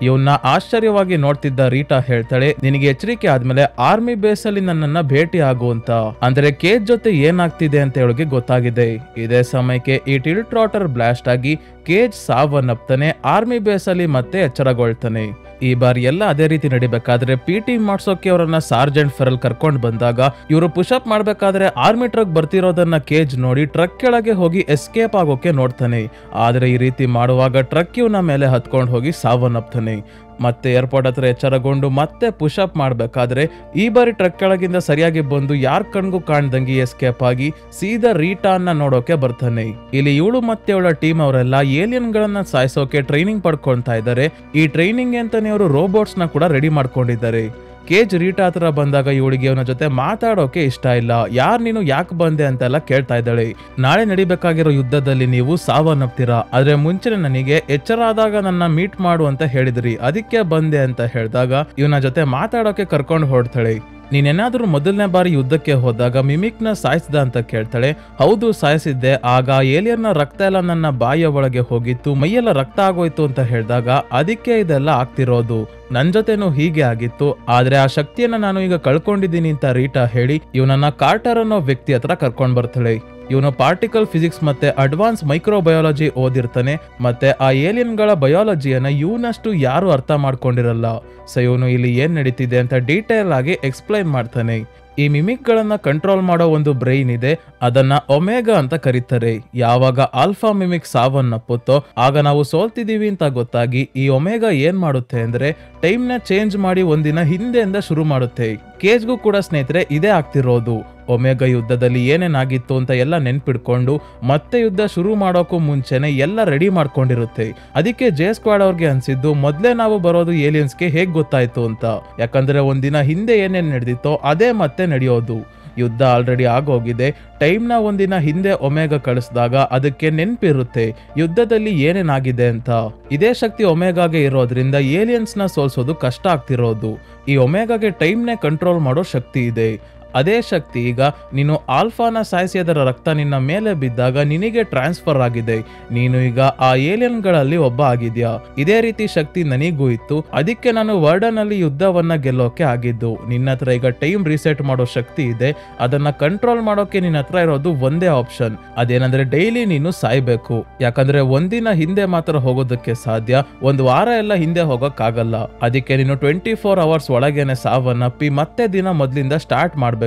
ಇವನ್ನ ಆಶ್ಚರ್ಯವಾಗಿ ನೋಡ್ತಿದ್ದ ರೀಟಾ ಹೇಳ್ತಾಳೆ, ನಿನಗೆ ಎಚ್ಚರಿಕೆ ಆದ್ಮೇಲೆ ಆರ್ಮಿ ಬೇಸ್ ಅಲ್ಲಿ ನನ್ನನ್ನ ಭೇಟಿ ಆಗು ಅಂತ. ಅಂದ್ರೆ ಕೇಜ್ ಜೊತೆ ಏನಾಗ್ತಿದೆ ಅಂತ ಇವಳಿಗೆ ಗೊತ್ತಾಗಿದೆ. ಇದೇ ಸಮಯಕ್ಕೆ ಈ ಟಿಲ್ಟ್ರಾಟರ್ ಬ್ಲಾಸ್ಟ್ ಆಗಿ ಕೇಜ್ ಸಾವನ್ನಪ್ತಾನೆ. ಆರ್ಮಿ ಬೇಸ್ ಅಲ್ಲಿ ಮತ್ತೆ ಎಚ್ಚರಗೊಳ್ತಾನೆ. ಈ ಬಾರಿ ಎಲ್ಲ ಅದೇ ರೀತಿ ನಡಿಬೇಕಾದ್ರೆ ಪಿಟಿ ಮಾಡ್ಸೋಕೆ ಅವರನ್ನ ಸಾರ್ಜೆಂಟ್ ಫೆರಲ್ ಕರ್ಕೊಂಡ್ ಬಂದಾಗ ಇವರು ಪುಷಪ್ ಮಾಡ್ಬೇಕಾದ್ರೆ ಆರ್ಮಿ ಟ್ರಕ್ ಬರ್ತಿರೋದನ್ನ ಕೇಜ್ ನೋಡಿ ಟ್ರಕ್ ಕೆಳಗೆ ಹೋಗಿ ಎಸ್ಕೇಪ್ ಆಗೋಕೆ ನೋಡ್ತಾನೆ. ಆದ್ರೆ ಈ ರೀತಿ ಮಾಡುವಾಗ ಟ್ರಕ್ ಇವನ ಮೇಲೆ ಹತ್ಕೊಂಡು ಹೋಗಿ ಸಾವನ್ನಪ್ತಾನೆ. ಮತ್ತೆ ಏರ್ಪೋರ್ಟ್ ಹತ್ರ ಎಚ್ಚರಗೊಂಡು ಮತ್ತೆ ಪುಷಪ್ ಮಾಡ್ಬೇಕಾದ್ರೆ ಈ ಬಾರಿ ಟ್ರಕ್ ಕೆಳಗಿಂದ ಸರಿಯಾಗಿ ಬಂದು ಯಾರ್ ಕಣ್ಗೂ ಕಾಣ್ದಂಗೆ ಎಸ್ಕೇಪ್ ಆಗಿ ಸೀದಾ ರೀಟಾ ಅನ್ನ ನೋಡೋಕೆ ಬರ್ತಾನೆ. ಇಲ್ಲಿ ಇವಳು ಮತ್ತೆ ಅವಳ ಟೀಮ್ ಅವರೆಲ್ಲ ಏಲಿಯನ್ ಗಳನ್ನ ಸಾಯಿಸೋಕೆ ಟ್ರೈನಿಂಗ್ ಪಡ್ಕೊಳ್ತಾ ಇದ್ದಾರೆ. ಈ ಟ್ರೈನಿಂಗ್ ಅಂತಾನೆ ಅವರು ರೋಬೋಟ್ಸ್ ನ ಕೂಡ ರೆಡಿ ಮಾಡ್ಕೊಂಡಿದ್ದಾರೆ. ಕೇಜ್ ರೀಟಾ ಹತ್ರ ಬಂದಾಗ ಇವಳಿಗೆ ಅವನ ಜೊತೆ ಮಾತಾಡೋಕೆ ಇಷ್ಟ ಇಲ್ಲ. ಯಾರ್ ನೀನು ಯಾಕೆ ಬಂದೆ ಅಂತೆಲ್ಲ ಕೇಳ್ತಾ ಇದ್ದಾಳೆ. ನಾಳೆ ನಡಿಬೇಕಾಗಿರೋ ಯುದ್ಧದಲ್ಲಿ ನೀವು ಸಾವನ್ನಪ್ತೀರಾ, ಆದ್ರೆ ಮುಂಚೆ ನನಗೆ ಎಚ್ಚರ ಆದಾಗ ನನ್ನ ಮೀಟ್ ಮಾಡು ಅಂತ ಹೇಳಿದ್ರಿ, ಅದಕ್ಕೆ ಬಂದೆ ಅಂತ ಹೇಳಿದಾಗ ಇವನ ಜೊತೆ ಮಾತಾಡೋಕೆ ಕರ್ಕೊಂಡು ಹೊರಡ್ತಾಳೆ. ನೀನೇನಾದ್ರೂ ಮೊದಲನೇ ಬಾರಿ ಯುದ್ಧಕ್ಕೆ ಹೋದಾಗ ಮಿಮಿಕ್ ನ ಸಾಯಿಸಿದ ಅಂತ ಕೇಳ್ತಾಳೆ. ಹೌದು ಸಾಯಿಸಿದ್ದೆ, ಆಗ ಏಲಿಯನ್ ನ ರಕ್ತ ಎಲ್ಲ ನನ್ನ ಬಾಯಿಯ ಒಳಗೆ ಹೋಗಿತ್ತು, ಮೈಯೆಲ್ಲ ರಕ್ತ ಆಗೋಯ್ತು ಅಂತ ಹೇಳಿದಾಗ ಅದಕ್ಕೆ ಇದೆಲ್ಲ ಆಗ್ತಿರೋದು, ನನ್ ಜೊತೆನೂ ಹೀಗೆ ಆಗಿತ್ತು, ಆದ್ರೆ ಆ ಶಕ್ತಿಯನ್ನ ನಾನು ಈಗ ಕಳ್ಕೊಂಡಿದ್ದೀನಿ ಅಂತ ರೀಟಾ ಹೇಳಿ ಇವನನ್ನ ಕಾರ್ಟರ್ ಅನ್ನೋ ವ್ಯಕ್ತಿ ಹತ್ರ ಕರ್ಕೊಂಡ್ ಬರ್ತಾಳೆ. ಇವನು ಪಾರ್ಟಿಕಲ್ ಫಿಸಿಕ್ಸ್ ಮತ್ತೆ ಅಡ್ವಾನ್ಸ್ ಮೈಕ್ರೋಬಯಾಲಜಿ ಓದಿರ್ತಾನೆ. ಮತ್ತೆ ಆ ಏಲಿಯನ್ ಗಳ ಬಯಾಲಜಿಯನ್ನ ಇವನಷ್ಟು ಯಾರು ಅರ್ಥ ಮಾಡ್ಕೊಂಡಿರಲ್ಲ. ಸೊ ಇವನು ಇಲ್ಲಿ ಏನ್ ನಡೀತಿದೆ ಅಂತ ಡೀಟೇಲ್ ಆಗಿ ಎಕ್ಸ್ಪ್ಲೈನ್ ಮಾಡ್ತಾನೆ. ಈ ಮಿಮಿಕ್ ಗಳನ್ನ ಕಂಟ್ರೋಲ್ ಮಾಡೋ ಒಂದು ಬ್ರೈನ್ ಇದೆ, ಅದನ್ನ ಒಮೆಗಾ ಅಂತ ಕರೀತಾರೆ. ಯಾವಾಗ ಆಲ್ಫಾ ಮಿಮಿಕ್ ಸಾವನ್ನಪ್ಪುತ್ತೋ ಆಗ ನಾವು ಸೋಲ್ತಿದೀವಿ ಅಂತ ಗೊತ್ತಾಗಿ ಈ ಒಮೆಗಾ ಏನ್ ಮಾಡುತ್ತೆ ಅಂದ್ರೆ ಟೈಮ್ ನ ಚೇಂಜ್ ಮಾಡಿ ಒಂದಿನ ಹಿಂದೆಯಿಂದ ಶುರು ಮಾಡುತ್ತೆ. ಕೇಜ್ಗೂ ಕೂಡ ಸ್ನೇಹಿತರೆ ಇದೇ ಆಗ್ತಿರೋದು. ಒಮೆಗಾ ಯುದ್ಧದಲ್ಲಿ ಏನೇನಾಗಿತ್ತು ಅಂತ ಎಲ್ಲ ನೆನ್ಪಿಡ್ಕೊಂಡು ಮತ್ತೆ ಯುದ್ಧ ಶುರು ಮಾಡೋಕ್ಕೂ ಮುಂಚೆನೆ ಎಲ್ಲ ರೆಡಿ ಮಾಡ್ಕೊಂಡಿರುತ್ತೆ. ಅದಕ್ಕೆ ಜೆ ಸ್ಕ್ವಾಡ್ ಅವ್ರಿಗೆ ಅನ್ಸಿದ್ದು ಮೊದ್ಲೇ ನಾವು ಬರೋದು ಏಲಿಯನ್ಸ್ಗೆ ಹೇಗ್ ಗೊತ್ತಾಯ್ತು ಅಂತ. ಯಾಕಂದ್ರೆ ಒಂದಿನ ಹಿಂದೆ ಏನೇನ್ ನಡೆದಿತ್ತೋ ಅದೇ ಮತ್ತೆ ನಡೆಯೋದು. ಯುದ್ಧ ಆಲ್ರೆಡಿ ಆಗೋಗಿದೆ. ಟೈಮ್ನ ಒಂದಿನ ಹಿಂದೆ ಒಮೆಗಾ ಕಳಿಸಿದಾಗ ಅದಕ್ಕೆ ನೆನ್ಪಿರುತ್ತೆ ಯುದ್ಧದಲ್ಲಿ ಏನೇನಾಗಿದೆ ಅಂತ. ಇದೇ ಶಕ್ತಿ ಒಮೆಗಾಗೆ ಇರೋದ್ರಿಂದ ಏಲಿಯನ್ಸ್ ನ ಸೋಲ್ಸೋದು ಕಷ್ಟ ಆಗ್ತಿರೋದು. ಈ ಒಮೆಗಾಗೆ ಟೈಮ್ನೇ ಕಂಟ್ರೋಲ್ ಮಾಡೋ ಶಕ್ತಿ ಇದೆ. ಅದೇ ಶಕ್ತಿ ಈಗ ನೀನು ಆಲ್ಫಾನ ಸಾಯಿಸಿ ಅದರ ರಕ್ತ ನಿನ್ನ ಮೇಲೆ ಬಿದ್ದಾಗ ನಿನಗೆ ಟ್ರಾನ್ಸ್ಫರ್ ಆಗಿದೆ. ನೀನು ಈಗ ಆ ಏಲಿಯನ್ಗಳಲ್ಲಿ ಒಬ್ಬ ಆಗಿದ್ಯಾ. ಇದೇ ರೀತಿ ಶಕ್ತಿ ನನಗೂ ಇತ್ತು, ಅದಕ್ಕೆ ನಾನು ವರ್ಡನ್ ಅಲ್ಲಿ ಯುದ್ಧವನ್ನ ಗೆಲ್ಲೋಕೆ ಆಗಿದ್ದು. ನಿನ್ನ ಹತ್ರ ಈಗ ಟೈಮ್ ರೀಸೆಟ್ ಮಾಡೋ ಶಕ್ತಿ ಇದೆ. ಅದನ್ನ ಕಂಟ್ರೋಲ್ ಮಾಡೋಕೆ ನಿನ್ನ ಹತ್ರ ಇರೋದು ಒಂದೇ ಆಪ್ಷನ್, ಅದೇನಂದ್ರೆ ಡೈಲಿ ನೀನು ಸಾಯ್ಬೇಕು. ಯಾಕಂದ್ರೆ ಒಂದಿನ ಹಿಂದೆ ಮಾತ್ರ ಹೋಗೋದಕ್ಕೆ ಸಾಧ್ಯ, ಒಂದು ವಾರ ಎಲ್ಲ ಹಿಂದೆ ಹೋಗೋಕ್ಕಾಗಲ್ಲ. ಅದಕ್ಕೆ ನೀನು 24 ಅವರ್ಸ್ ಒಳಗೇನೆ ಸಾವನ್ನಪ್ಪಿ ಮತ್ತೆ ದಿನ ಮೊದ್ಲಿಂದ ಸ್ಟಾರ್ಟ್ ಮಾಡ್ಬೇಕು.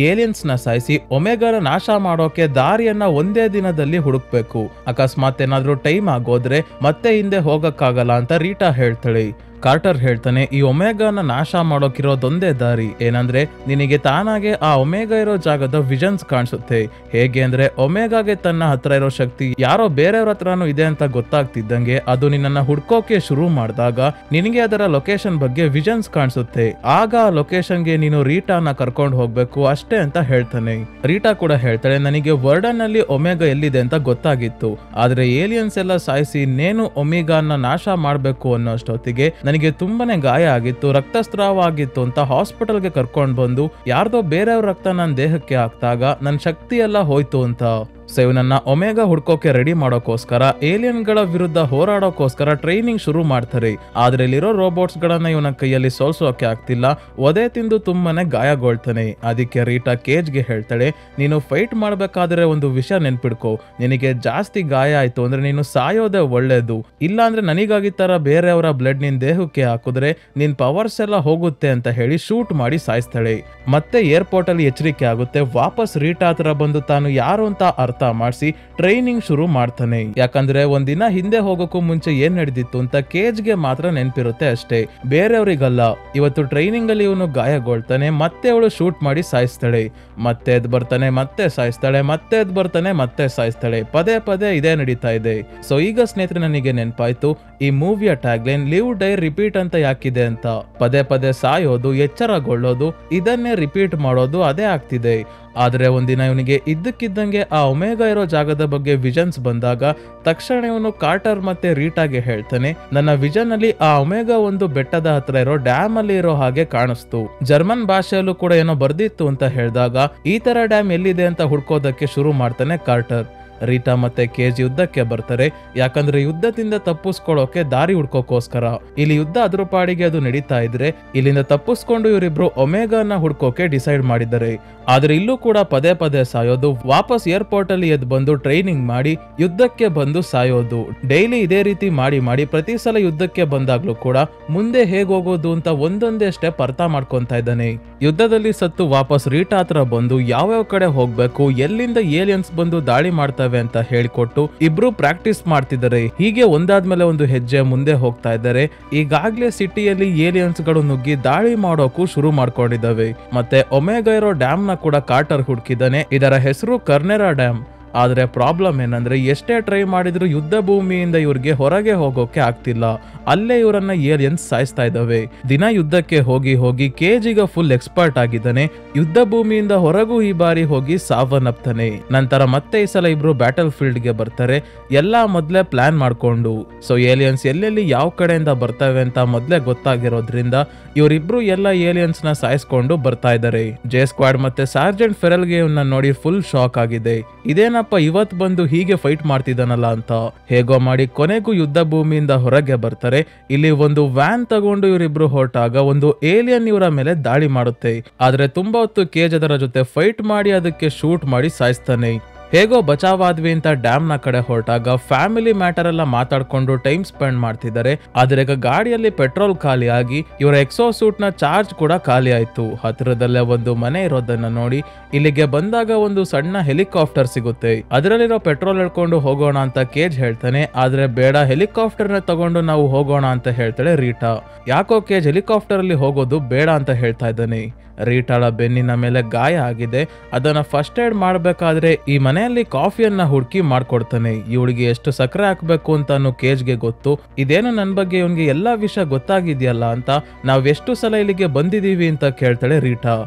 ಏಲಿಯನ್ಸ್ ನ ಸಾಯಿಸಿ ಒಮೆಗಾನ ನಾಶ ಮಾಡೋಕೆ ದಾರಿಯನ್ನ ಒಂದೇ ದಿನದಲ್ಲಿ ಹುಡುಕ್ಬೇಕು. ಅಕಸ್ಮಾತ್ ಏನಾದ್ರೂ ಟೈಮ್ ಆಗೋದ್ರೆ ಮತ್ತೆ ಹಿಂದೆ ಹೋಗಕ್ಕಾಗಲ್ಲ ಅಂತ ರೀಟಾ ಹೇಳ್ತಾಳೆ. ಕಾರ್ಟರ್ ಹೇಳ್ತಾನೆ, ಈ ಒಮೆಗಾನ ನಾಶ ಮಾಡೋಕಿರೋದೊಂದೇ ದಾರಿ, ಏನಂದ್ರೆ ನಿನಗೆ ತಾನಾಗೆ ಆ ಒಮೆಗಾ ಇರೋ ಜಾಗದ ವಿಷನ್ಸ್ ಕಾಣಿಸುತ್ತೆ. ಹೇಗೆ ಅಂದ್ರೆ ಒಮೆಗಾಗೆ ತನ್ನ ಹತ್ರ ಇರೋ ಶಕ್ತಿ ಯಾರೋ ಬೇರೆಯವ್ರ ಹತ್ರನೂ ಇದೆ ಅಂತ ಗೊತ್ತಾಗ್ತಿದ್ದಂಗೆ ಅದು ನಿನ್ನನ್ನ ಹುಡ್ಕೋಕೆ ಶುರು ಮಾಡಿದಾಗ ನಿನಗೆ ಅದರ ಲೊಕೇಶನ್ ಬಗ್ಗೆ ವಿಷನ್ಸ್ ಕಾಣಿಸುತ್ತೆ. ಆಗ ಆ ಲೊಕೇಶನ್ಗೆ ನೀನು ರೀಟಾನ ಕರ್ಕೊಂಡು ಹೋಗ್ಬೇಕು ಅಷ್ಟೇ ಅಂತ ಹೇಳ್ತಾನೆ. ರೀಟಾ ಕೂಡ ಹೇಳ್ತಾಳೆ, ನನಗೆ ವರ್ಡನ್ ನಲ್ಲಿ ಒಮೆಗಾ ಎಲ್ಲಿದೆ ಅಂತ ಗೊತ್ತಾಗಿತ್ತು, ಆದ್ರೆ ಏಲಿಯನ್ಸ್ ಎಲ್ಲ ಸಾಯಿಸಿ ನೇನು ಒಮೆಗಾನ ನಾಶ ಮಾಡ್ಬೇಕು ಅನ್ನೋಷ್ಟೊತ್ತಿಗೆ ನನಗೆ ತುಂಬಾನೇ ಗಾಯ ಆಗಿತ್ತು, ರಕ್ತಸ್ರಾವ ಆಗಿತ್ತು ಅಂತ ಹಾಸ್ಪಿಟಲ್ಗೆ ಕರ್ಕೊಂಡು ಬಂದು ಯಾರ್ದೋ ಬೇರೆಯವ್ರ ರಕ್ತ ನನ್ನ ದೇಹಕ್ಕೆ ಹಾಕ್ದಾಗ ನನ್ನ ಶಕ್ತಿ ಎಲ್ಲ ಹೋಯ್ತು ಅಂತ. ಸೊ ಇವನನ್ನ ಒಮೆಗಾ ಹುಡ್ಕೋಕೆ ರೆಡಿ ಮಾಡೋಕೋಸ್ಕರ ಏಲಿಯನ್ಗಳ ವಿರುದ್ಧ ಹೋರಾಡೋಕೋಸ್ಕರ ಟ್ರೈನಿಂಗ್ ಶುರು ಮಾಡ್ತಾರೆ. ಆದ್ರೆ ಇಲ್ಲಿರೋ ರೋಬೋಟ್ಸ್ ಗಳನ್ನ ಇವನ ಕೈಯಲ್ಲಿ ಸೋಲ್ಸೋಕೆ ಆಗ್ತಿಲ್ಲ, ಒದೆ ತಿಂದು ತುಂಬಾನೇ ಗಾಯಗೊಳ್ತಾನೆ. ಅದಕ್ಕೆ ರೀಟಾ ಕೇಜ್ಗೆ ಹೇಳ್ತಾಳೆ, ನೀನು ಫೈಟ್ ಮಾಡ್ಬೇಕಾದ್ರೆ ಒಂದು ವಿಷಯ ನೆನ್ಪಿಡ್ಕೋ, ನಿನಗೆ ಜಾಸ್ತಿ ಗಾಯ ಆಯ್ತು ಅಂದ್ರೆ ನೀನು ಸಾಯೋದೇ ಒಳ್ಳೇದು, ಇಲ್ಲ ಅಂದ್ರೆ ನನಗಾಗಿ ತರ ಬೇರೆಯವರ ಬ್ಲಡ್ ನಿನ್ ದೇಹಕ್ಕೆ ಹಾಕಿದ್ರೆ ನಿನ್ ಪವರ್ಸ್ ಎಲ್ಲ ಹೋಗುತ್ತೆ ಅಂತ ಹೇಳಿ ಶೂಟ್ ಮಾಡಿ ಸಾಯಿಸ್ತಾಳೆ. ಮತ್ತೆ ಏರ್ಪೋರ್ಟ್ ಅಲ್ಲಿ ಎಚ್ಚರಿಕೆ ಆಗುತ್ತೆ. ವಾಪಸ್ ರೀಟಾ ಹತ್ರ ಬಂದು ತಾನು ಯಾರು ಅಂತ ಅರ್ಥ ಮಾಡಿಸಿ ಟ್ರೈನಿಂಗ್ ಶುರು ಮಾಡ್ತಾನೆ. ಯಾಕಂದ್ರೆ ಒಂದಿನ ಹಿಂದೆ ಹೋಗೋಕ್ಕೂ ಮುಂಚೆ ಏನ್ ನಡೆದಿತ್ತು ಅಂತ ಕೇಜ್ಗೆ ಮಾತ್ರ ನೆನ್ಪಿರುತ್ತೆ ಅಷ್ಟೇ, ಬೇರೆಯವ್ರಿಗಲ್ಲ. ಇವತ್ತು ಟ್ರೈನಿಂಗ್ ಅಲ್ಲಿ ಇವನು ಗಾಯಗೊಳ್ತಾನೆ, ಮತ್ತೆ ಅವಳು ಶೂಟ್ ಮಾಡಿ ಸಾಯಿಸ್ತಾಳೆ. ಮತ್ತೆ ಎದ್ ಬರ್ತಾನೆ, ಮತ್ತೆ ಸಾಯಿಸ್ತಾಳೆ, ಮತ್ತೆ ಎದ್ ಬರ್ತಾನೆ, ಮತ್ತೆ ಸಾಯಿಸ್ತಾಳೆ. ಪದೇ ಪದೇ ಇದೇ ನಡೀತಾ ಇದೆ. ಸೊ ಈಗ ಸ್ನೇಹಿತರೆ ನನಗೆ ನೆನ್ಪಾಯ್ತು ಈ ಮೂವಿಯ ಟ್ಯಾಗ್ಲೈನ್ ಲಿವ್ ಡೈ ರಿಪೀಟ್ ಅಂತ ಯಾಕಿದೆ ಅಂತ. ಪದೇ ಪದೇ ಸಾಯೋದು, ಎಚ್ಚರಗೊಳ್ಳೋದು, ಇದನ್ನೇ ರಿಪೀಟ್ ಮಾಡೋದು ಅದೇ ಆಗ್ತಿದೆ. ಆದ್ರೆ ಒಂದಿನ ಇವನಿಗೆ ಇದ್ದಕ್ಕಿದ್ದಂಗೆ ಆ ಒಮೆಗಾ ಇರೋ ಜಾಗದ ಬಗ್ಗೆ ವಿಷನ್ಸ್ ಬಂದಾಗ ತಕ್ಷಣ ಇವನು ಕಾರ್ಟರ್ ಮತ್ತೆ ರೀಟಾಗೆ ಹೇಳ್ತಾನೆ, ನನ್ನ ವಿಷನ್ ಅಲ್ಲಿ ಆ ಒಮೆಗಾ ಒಂದು ಬೆಟ್ಟದ ಹತ್ರ ಇರೋ ಡ್ಯಾಮ್ ಅಲ್ಲಿ ಇರೋ ಹಾಗೆ ಕಾಣಿಸ್ತು. ಜರ್ಮನ್ ಭಾಷೆಯಲ್ಲೂ ಕೂಡ ಏನೋ ಬರ್ದಿತ್ತು ಅಂತ ಹೇಳಿದಾಗ ಈ ತರ ಡ್ಯಾಮ್ ಎಲ್ಲಿದೆ ಅಂತ ಹುಡ್ಕೋದಕ್ಕೆ ಶುರು ಮಾಡ್ತಾನೆ ಕಾರ್ಟರ್. ರೀಟಾ ಮತ್ತೆ ಕೇಜ್ ಯುದ್ಧಕ್ಕೆ ಬರ್ತಾರೆ, ಯಾಕಂದ್ರೆ ಯುದ್ಧದಿಂದ ತಪ್ಪಿಸ್ಕೊಳ್ಳೋಕೆ ದಾರಿ ಹುಡ್ಕೋಕೋಸ್ಕರ. ಇಲ್ಲಿ ಯುದ್ಧ ಅದ್ರ ಪಾಡಿಗೆ ಅದು ನಡೀತಾ ಇದ್ರೆ ಇಲ್ಲಿಂದ ತಪ್ಪಿಸ್ಕೊಂಡು ಇವರಿಬ್ರು ಒಮೆಗಾನ ಹುಡ್ಕೋಕೆ ಡಿಸೈಡ್ ಮಾಡಿದ್ದಾರೆ. ಆದ್ರೆ ಇಲ್ಲೂ ಕೂಡ ಪದೇ ಪದೇ ಸಾಯೋದು, ವಾಪಸ್ ಏರ್ಪೋರ್ಟ್ ಅಲ್ಲಿ ಎದ್ದು ಬಂದು ಟ್ರೈನಿಂಗ್ ಮಾಡಿ ಯುದ್ಧಕ್ಕೆ ಬಂದು ಸಾಯೋದು. ಡೈಲಿ ಇದೇ ರೀತಿ ಮಾಡಿ ಮಾಡಿ ಪ್ರತಿ ಸಲ ಯುದ್ಧಕ್ಕೆ ಬಂದಾಗ್ಲೂ ಕೂಡ ಮುಂದೆ ಹೇಗ್ ಹೋಗೋದು ಅಂತ ಒಂದೊಂದೇ ಸ್ಟೆಪ್ ಅರ್ಥ ಮಾಡ್ಕೊಂತ ಇದ್ದಾನೆ. ಯುದ್ಧದಲ್ಲಿ ಸತ್ತು ವಾಪಸ್ ರೀಟಾ ಹತ್ರ ಬಂದು ಯಾವ್ಯಾವ ಕಡೆ ಹೋಗ್ಬೇಕು, ಎಲ್ಲಿಂದ ಏಲಿಯನ್ಸ್ ಬಂದು ದಾಳಿ ಮಾಡ್ತಾ ಅಂತ ಹೇಳಿಕೊಟ್ಟು ಇಬ್ರು ಪ್ರಾಕ್ಟೀಸ್ ಮಾಡ್ತಿದ್ದಾರೆ. ಹೀಗೆ ಒಂದಾದ್ಮೇಲೆ ಒಂದು ಹೆಜ್ಜೆ ಮುಂದೆ ಹೋಗ್ತಾ ಇದ್ದಾರೆ. ಈಗಾಗ್ಲೇ ಸಿಟಿಯಲ್ಲಿ ಏಲಿಯನ್ಸ್ ಗಳು ನುಗ್ಗಿ ದಾಳಿ ಮಾಡೋಕು ಶುರು ಮಾಡ್ಕೊಂಡಿದ್ದಾವೆ. ಮತ್ತೆ ಒಮೆಗಾ ಇರೋ ಡ್ಯಾಮ್ ನ ಕೂಡ ಕಾರ್ಟರ್ ಹುಡುಕಿದ್ದಾನೆ. ಇದರ ಹೆಸರು ಕರ್ನೆರಾ ಡ್ಯಾಮ್. ಆದ್ರೆ ಪ್ರಾಬ್ಲಮ್ ಏನಂದ್ರೆ ಎಷ್ಟೇ ಟ್ರೈ ಮಾಡಿದ್ರು ಯುದ್ಧ ಭೂಮಿಯಿಂದ ಇವ್ರಿಗೆ ಹೊರಗೆ ಹೋಗೋಕೆ ಆಗ್ತಿಲ್ಲ. ಅಲ್ಲೇ ಇವರನ್ನ ಏಲಿಯನ್ಸ್ ಸಾಯಿಸ್ತಾ ಇದ್ದಾವೆ. ದಿನ ಯುದ್ಧಕ್ಕೆ ಹೋಗಿ ಹೋಗಿ ಕೇಜಿಗ ಫುಲ್ ಎಕ್ಸ್ಪರ್ಟ್ ಆಗಿದ್ದಾನೆ. ಯುದ್ಧ ಭೂಮಿಯಿಂದ ಹೊರಗೂ ಈ ಬಾರಿ ಹೋಗಿ ಸಾವನ್ನಪ್ತಾನೆ. ನಂತರ ಮತ್ತೆ ಈ ಸಲ ಇಬ್ರು ಬ್ಯಾಟಲ್ ಫೀಲ್ಡ್ ಗೆ ಬರ್ತಾರೆ, ಎಲ್ಲಾ ಮೊದ್ಲೇ ಪ್ಲಾನ್ ಮಾಡ್ಕೊಂಡು. ಸೊ ಏಲಿಯನ್ಸ್ ಎಲ್ಲೆಲ್ಲಿ ಯಾವ ಕಡೆಯಿಂದ ಬರ್ತವೆ ಅಂತ ಮೊದ್ಲೇ ಗೊತ್ತಾಗಿರೋದ್ರಿಂದ ಇವರಿಬ್ರು ಎಲ್ಲ ಏಲಿಯನ್ಸ್ ನ ಸಾಯಿಸ್ಕೊಂಡು ಬರ್ತಾ ಇದ್ದಾರೆ. ಜೆ ಸ್ಕ್ವಾಡ್ ಮತ್ತೆ ಸಾರ್ಜೆಂಟ್ ಫೆರಲ್ಗೆ ಇವನ್ನ ನೋಡಿ ಫುಲ್ ಶಾಕ್ ಆಗಿದೆ. ಇದೇನಪ್ಪ ಇವತ್ ಬಂದು ಹೀಗೆ ಫೈಟ್ ಮಾಡ್ತಿದ್ದಾನಲ್ಲ ಅಂತ. ಹೇಗೋ ಮಾಡಿ ಕೊನೆಗೂ ಯುದ್ಧ ಭೂಮಿಯಿಂದ ಹೊರಗೆ ಬರ್ತಾರೆ. ಇಲ್ಲಿ ಒಂದು ವ್ಯಾನ್ ತಗೊಂಡು ಇವರಿಬ್ರು ಹೊರಟಾಗ ಒಂದು ಏಲಿಯನ್ ಇವರ ಮೇಲೆ ದಾಳಿ ಮಾಡುತ್ತೆ. ಆದ್ರೆ ತುಂಬಾ ಹೊತ್ತು ಕೇಜ್ ಅದರ ಜೊತೆ ಫೈಟ್ ಮಾಡಿ ಅದಕ್ಕೆ ಶೂಟ್ ಮಾಡಿ ಸಾಯಿಸ್ತಾನೆ. ಹೇಗೋ ಬಚಾವಾದ್ವಿ ಅಂತ ಡ್ಯಾಮ್ ನ ಕಡೆ ಹೊರಟಾಗ ಫ್ಯಾಮಿಲಿ ಮ್ಯಾಟರ್ ಎಲ್ಲ ಮಾತಾಡ್ಕೊಂಡು ಟೈಮ್ ಸ್ಪೆಂಡ್ ಮಾಡ್ತಿದ್ದಾರೆ. ಆದ್ರೆ ಈಗ ಗಾಡಿಯಲ್ಲಿ ಪೆಟ್ರೋಲ್ ಖಾಲಿ ಆಗಿ ಇವರ ಎಕ್ಸೋ ಸೂಟ್ ನ ಚಾರ್ಜ್ ಕೂಡ ಖಾಲಿ ಆಯ್ತು. ಹತ್ತಿರದಲ್ಲೇ ಒಂದು ಮನೆ ಇರೋದನ್ನ ನೋಡಿ ಇಲ್ಲಿಗೆ ಬಂದಾಗ ಒಂದು ಸಣ್ಣ ಹೆಲಿಕಾಪ್ಟರ್ ಸಿಗುತ್ತೆ. ಅದರಲ್ಲಿರೋ ಪೆಟ್ರೋಲ್ ಎಳ್ಕೊಂಡು ಹೋಗೋಣ ಅಂತ ಕೇಜ್ ಹೇಳ್ತಾನೆ. ಆದ್ರೆ ಬೇಡ, ಹೆಲಿಕಾಪ್ಟರ್ ನ ತಗೊಂಡು ನಾವು ಹೋಗೋಣ ಅಂತ ಹೇಳ್ತಾಳೆ ರೀಟಾ. ಯಾಕೋ ಕೇಜ್ ಹೆಲಿಕಾಪ್ಟರ್ ಅಲ್ಲಿ ಹೋಗೋದು ಬೇಡ ಅಂತ ಹೇಳ್ತಾ ಇದ್ದಾನೆ. ರೀಟಾಳ ಬೆನ್ನಿನ ಮೇಲೆ ಗಾಯ ಆಗಿದೆ. ಅದನ್ನ ಫಸ್ಟ್ ಏಡ್ ಮಾಡ್ಬೇಕಾದ್ರೆ ಈ ಮನೆಯಲ್ಲಿ ಕಾಫಿಯನ್ನ ಹುಡುಕಿ ಮಾಡ್ಕೊಡ್ತಾನೆ. ಇವಳಿಗೆ ಎಷ್ಟು ಸಕ್ಕರೆ ಹಾಕ್ಬೇಕು ಅಂತಾನು ಕೇಜ್ಗೆ ಗೊತ್ತು. ಇದೇನು ನನ್ ಬಗ್ಗೆ ಇವನ್ಗೆ ಎಲ್ಲಾ ವಿಷಯ ಗೊತ್ತಾಗಿದ್ಯಲ್ಲ ಅಂತ ನಾವ್ ಎಷ್ಟು ಸಲ ಇಲ್ಲಿಗೆ ಬಂದಿದೀವಿ ಅಂತ ಕೇಳ್ತಾಳೆ ರೀಟಾ.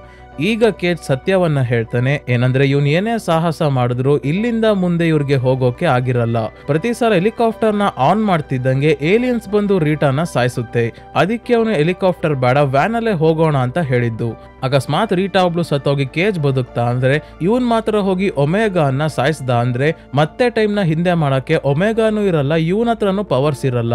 ಈಗ ಕೇಜ್ ಸತ್ಯವನ್ನ ಹೇಳ್ತಾನೆ, ಏನಂದ್ರೆ ಇವನ್ ಏನೇ ಸಾಹಸ ಮಾಡಿದ್ರು ಇಲ್ಲಿಂದ ಮುಂದೆ ಇವ್ರಿಗೆ ಹೋಗೋಕೆ ಆಗಿರಲ್ಲ. ಪ್ರತಿ ಸಲ ಹೆಲಿಕಾಪ್ಟರ್ ನ ಆನ್ ಮಾಡ್ತಿದ್ದಂಗೆ ಏಲಿಯನ್ಸ್ ಬಂದು ರೀಟಾನ ಸಾಯಿಸುತ್ತೆ. ಅದಕ್ಕೆ ಅವನು ಹೆಲಿಕಾಪ್ಟರ್ ಬೇಡ ವ್ಯಾನ್ ಅಲ್ಲೇ ಹೋಗೋಣ ಅಂತ ಹೇಳಿದ್ದು. ಅಕಸ್ಮಾತ್ ರೀಟಾ ಒಬ್ಳು ಸತ್ತೋಗಿ ಕೇಜ್ ಬದುಕ್ತಾ ಅಂದ್ರೆ ಇವನ್ ಮಾತ್ರ ಹೋಗಿ ಒಮೆಗಾ ಅನ್ನ ಸಾಯಿಸ್ದ ಅಂದ್ರೆ ಮತ್ತೆ ಟೈಮ್ ನ ಹಿಂದೆ ಮಾಡಕ್ಕೆ ಒಮೆಗಾನು ಇರಲ್ಲ, ಇವನ್ ಹತ್ರನು ಪವರ್ಸ್ ಇರಲ್ಲ.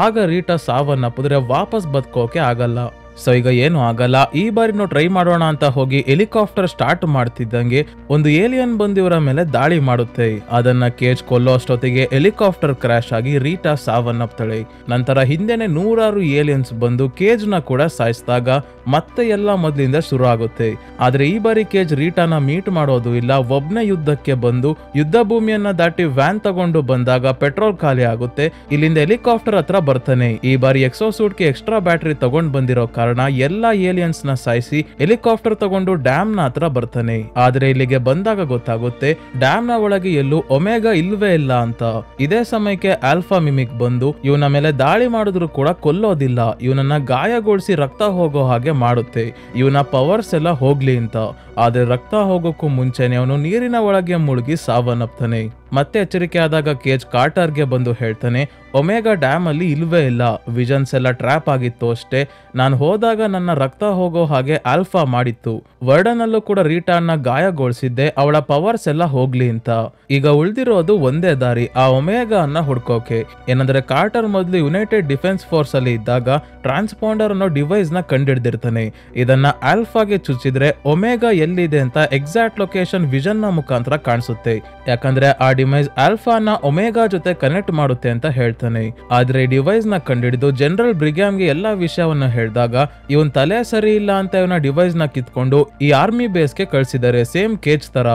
ಆಗ ರೀಟಾ ಸಾವನ್ನಪ್ಪಿದ್ರೆ ವಾಪಸ್ ಬದುಕೋಕೆ ಆಗಲ್ಲ. ಸೊ ಈಗ ಏನು ಆಗಲ್ಲ. ಈ ಬಾರಿ ನಾವು ಟ್ರೈ ಮಾಡೋಣ ಅಂತ ಹೋಗಿ ಹೆಲಿಕಾಪ್ಟರ್ ಸ್ಟಾರ್ಟ್ ಮಾಡ್ತಿದ್ದಂಗೆ ಒಂದು ಏಲಿಯನ್ ಬಂದು ಇವರ ಮೇಲೆ ದಾಳಿ ಮಾಡುತ್ತೆ. ಅದನ್ನ ಕೇಜ್ ಕೊಲ್ಲೋ ಅಷ್ಟೊತ್ತಿಗೆ ಹೆಲಿಕಾಪ್ಟರ್ ಕ್ರಾಶ್ ಆಗಿ ರೀಟಾ ಸಾವನ್ನಪ್ತಾಳೆ. ನಂತರ ಹಿಂದೆನೆ 100 ಏಲಿಯನ್ಸ್ ಬಂದು ಕೇಜ್ ನ ಕೂಡ ಸಾಯಿಸಿದಾಗ ಮತ್ತೆ ಎಲ್ಲ ಮೊದಲಿಂದ ಶುರು ಆಗುತ್ತೆ. ಆದ್ರೆ ಈ ಬಾರಿ ಕೇಜ್ ರೀಟಾನ ಮೀಟ್ ಮಾಡೋದು ಇಲ್ಲ. ಒಬ್ನೇ ಯುದ್ಧಕ್ಕೆ ಬಂದು ಯುದ್ಧ ಭೂಮಿಯನ್ನ ದಾಟಿ ವ್ಯಾನ್ ತಗೊಂಡು ಬಂದಾಗ ಪೆಟ್ರೋಲ್ ಖಾಲಿ ಆಗುತ್ತೆ. ಇಲ್ಲಿಂದ ಹೆಲಿಕಾಪ್ಟರ್ ಹತ್ರ ಬರ್ತಾನೆ. ಈ ಬಾರಿ ಎಕ್ಸೋಸೂಟ್ಗೆ ಎಕ್ಸ್ಟ್ರಾ ಬ್ಯಾಟರಿ ತಗೊಂಡ್ ಬಂದಿರೋ ಕಾರಣ ಎಲ್ಲಾ ಏಲಿಯನ್ಸ್ ನ ಸಾಯಿಸಿ ಹೆಲಿಕಾಪ್ಟರ್ ತಗೊಂಡು ಡ್ಯಾಮ್ ನ ಹತ್ರ ಬರ್ತಾನೆ. ಆದ್ರೆ ಇಲ್ಲಿಗೆ ಬಂದಾಗ ಗೊತ್ತಾಗುತ್ತೆ ಡ್ಯಾಮ್ ನ ಒಳಗೆ ಎಲ್ಲೂ ಒಮೆಗಾ ಇಲ್ವೇ ಇಲ್ಲ ಅಂತ. ಇದೇ ಸಮಯಕ್ಕೆ ಆಲ್ಫಾ ಮಿಮಿಕ್ ಬಂದು ಇವನ ಮೇಲೆ ದಾಳಿ ಮಾಡಿದ್ರು ಕೂಡ ಕೊಲ್ಲೋದಿಲ್ಲ, ಇವನನ್ನ ಗಾಯಗೊಳಿಸಿ ರಕ್ತ ಹೋಗೋ ಹಾಗೆ ಮಾಡುತ್ತೆ. ಇವನ ಪವರ್ಸ್ ಎಲ್ಲ ಹೋಗ್ಲಿ ಅಂತ. ಆದ್ರೆ ರಕ್ತ ಹೋಗೋಕ್ಕೂ ಮುಂಚೆನೆ ಅವನು ನೀರಿನ ಒಳಗೆ ಮುಳುಗಿ ಸಾವನ್ನಪ್ತಾನೆ. ಮತ್ತೆ ಎಚ್ಚರಿಕೆ ಆದಾಗ ಕೇಜ್ ಕಾರ್ಟರ್ಗೆ ಬಂದು ಹೇಳ್ತಾನೆ, ಒಮೆಗಾ ಡ್ಯಾಮ್ ಅಲ್ಲಿ ಇಲ್ವೇ ಇಲ್ಲ, ವಿಷನ್ಸ್ ಎಲ್ಲ ಟ್ರ್ಯಾಪ್ ಆಗಿತ್ತು ಅಷ್ಟೇ. ನಾನು ಹೋದಾಗ ನನ್ನ ರಕ್ತ ಹೋಗೋ ಹಾಗೆ ಆಲ್ಫಾ ಮಾಡಿತ್ತು. ವರ್ಡನ್ ಅಲ್ಲೂ ಕೂಡ ರೀಟಾನ್ನ ಗಾಯಗೊಳಿಸಿದ್ದೆ, ಅವಳ ಪವರ್ಸ್ ಎಲ್ಲ ಹೋಗ್ಲಿ ಅಂತ. ಈಗ ಉಳಿದಿರೋದು ಒಂದೇ ದಾರಿ, ಆ ಒಮೆಗಾ ಅನ್ನ ಹುಡ್ಕೋಕೆ. ಏನಂದ್ರೆ ಕಾರ್ಟರ್ ಮೊದಲು ಯುನೈಟೆಡ್ ಡಿಫೆನ್ಸ್ ಫೋರ್ಸ್ ಅಲ್ಲಿ ಇದ್ದಾಗ ಟ್ರಾನ್ಸ್ಪಾಂಡರ್ ಅನ್ನೋ ಡಿವೈಸ್ ನ ಕಂಡಿಡ್ದಿರ್ತಾನೆ. ಇದನ್ನ ಆಲ್ಫಾಗೆ ಚುಚ್ಚಿದ್ರೆ ಒಮೆಗಾ ಎಲ್ಲಿದೆ ಅಂತ ಎಕ್ಸಾಕ್ಟ್ ಲೊಕೇಶನ್ ವಿಷನ್ ನ ಮುಖಾಂತರ ಕಾಣಿಸುತ್ತೆ. ಯಾಕಂದ್ರೆ ಆ ಡಿವೈಸ್ ಆಲ್ಫಾನ ಒಮೆಗಾ ಜೊತೆ ಕನೆಕ್ಟ್ ಮಾಡುತ್ತೆ ಅಂತ ಹೇಳ್ತಾನೆ. ಆದ್ರೆ ಈ ಡಿವೈಸ್ ನ ಕಂಡಿಡಿದು ಜನರಲ್ ಬ್ರಿಗ್ಯಾಮ್ಗೆ ಎಲ್ಲಾ ವಿಷಯವನ್ನ ಹೇಳಿದಾಗ ಇವನ್ ತಲೆ ಸರಿ ಇಲ್ಲ ಅಂತ ಇವನ ಡಿವೈಸ್ ನ ಕಿತ್ಕೊಂಡು ಈ ಆರ್ಮಿ ಬೇಸ್ಗೆ ಕಳ್ಸಿದ್ದಾರೆ, ಸೇಮ್ ಕೇಜ್ ತರ.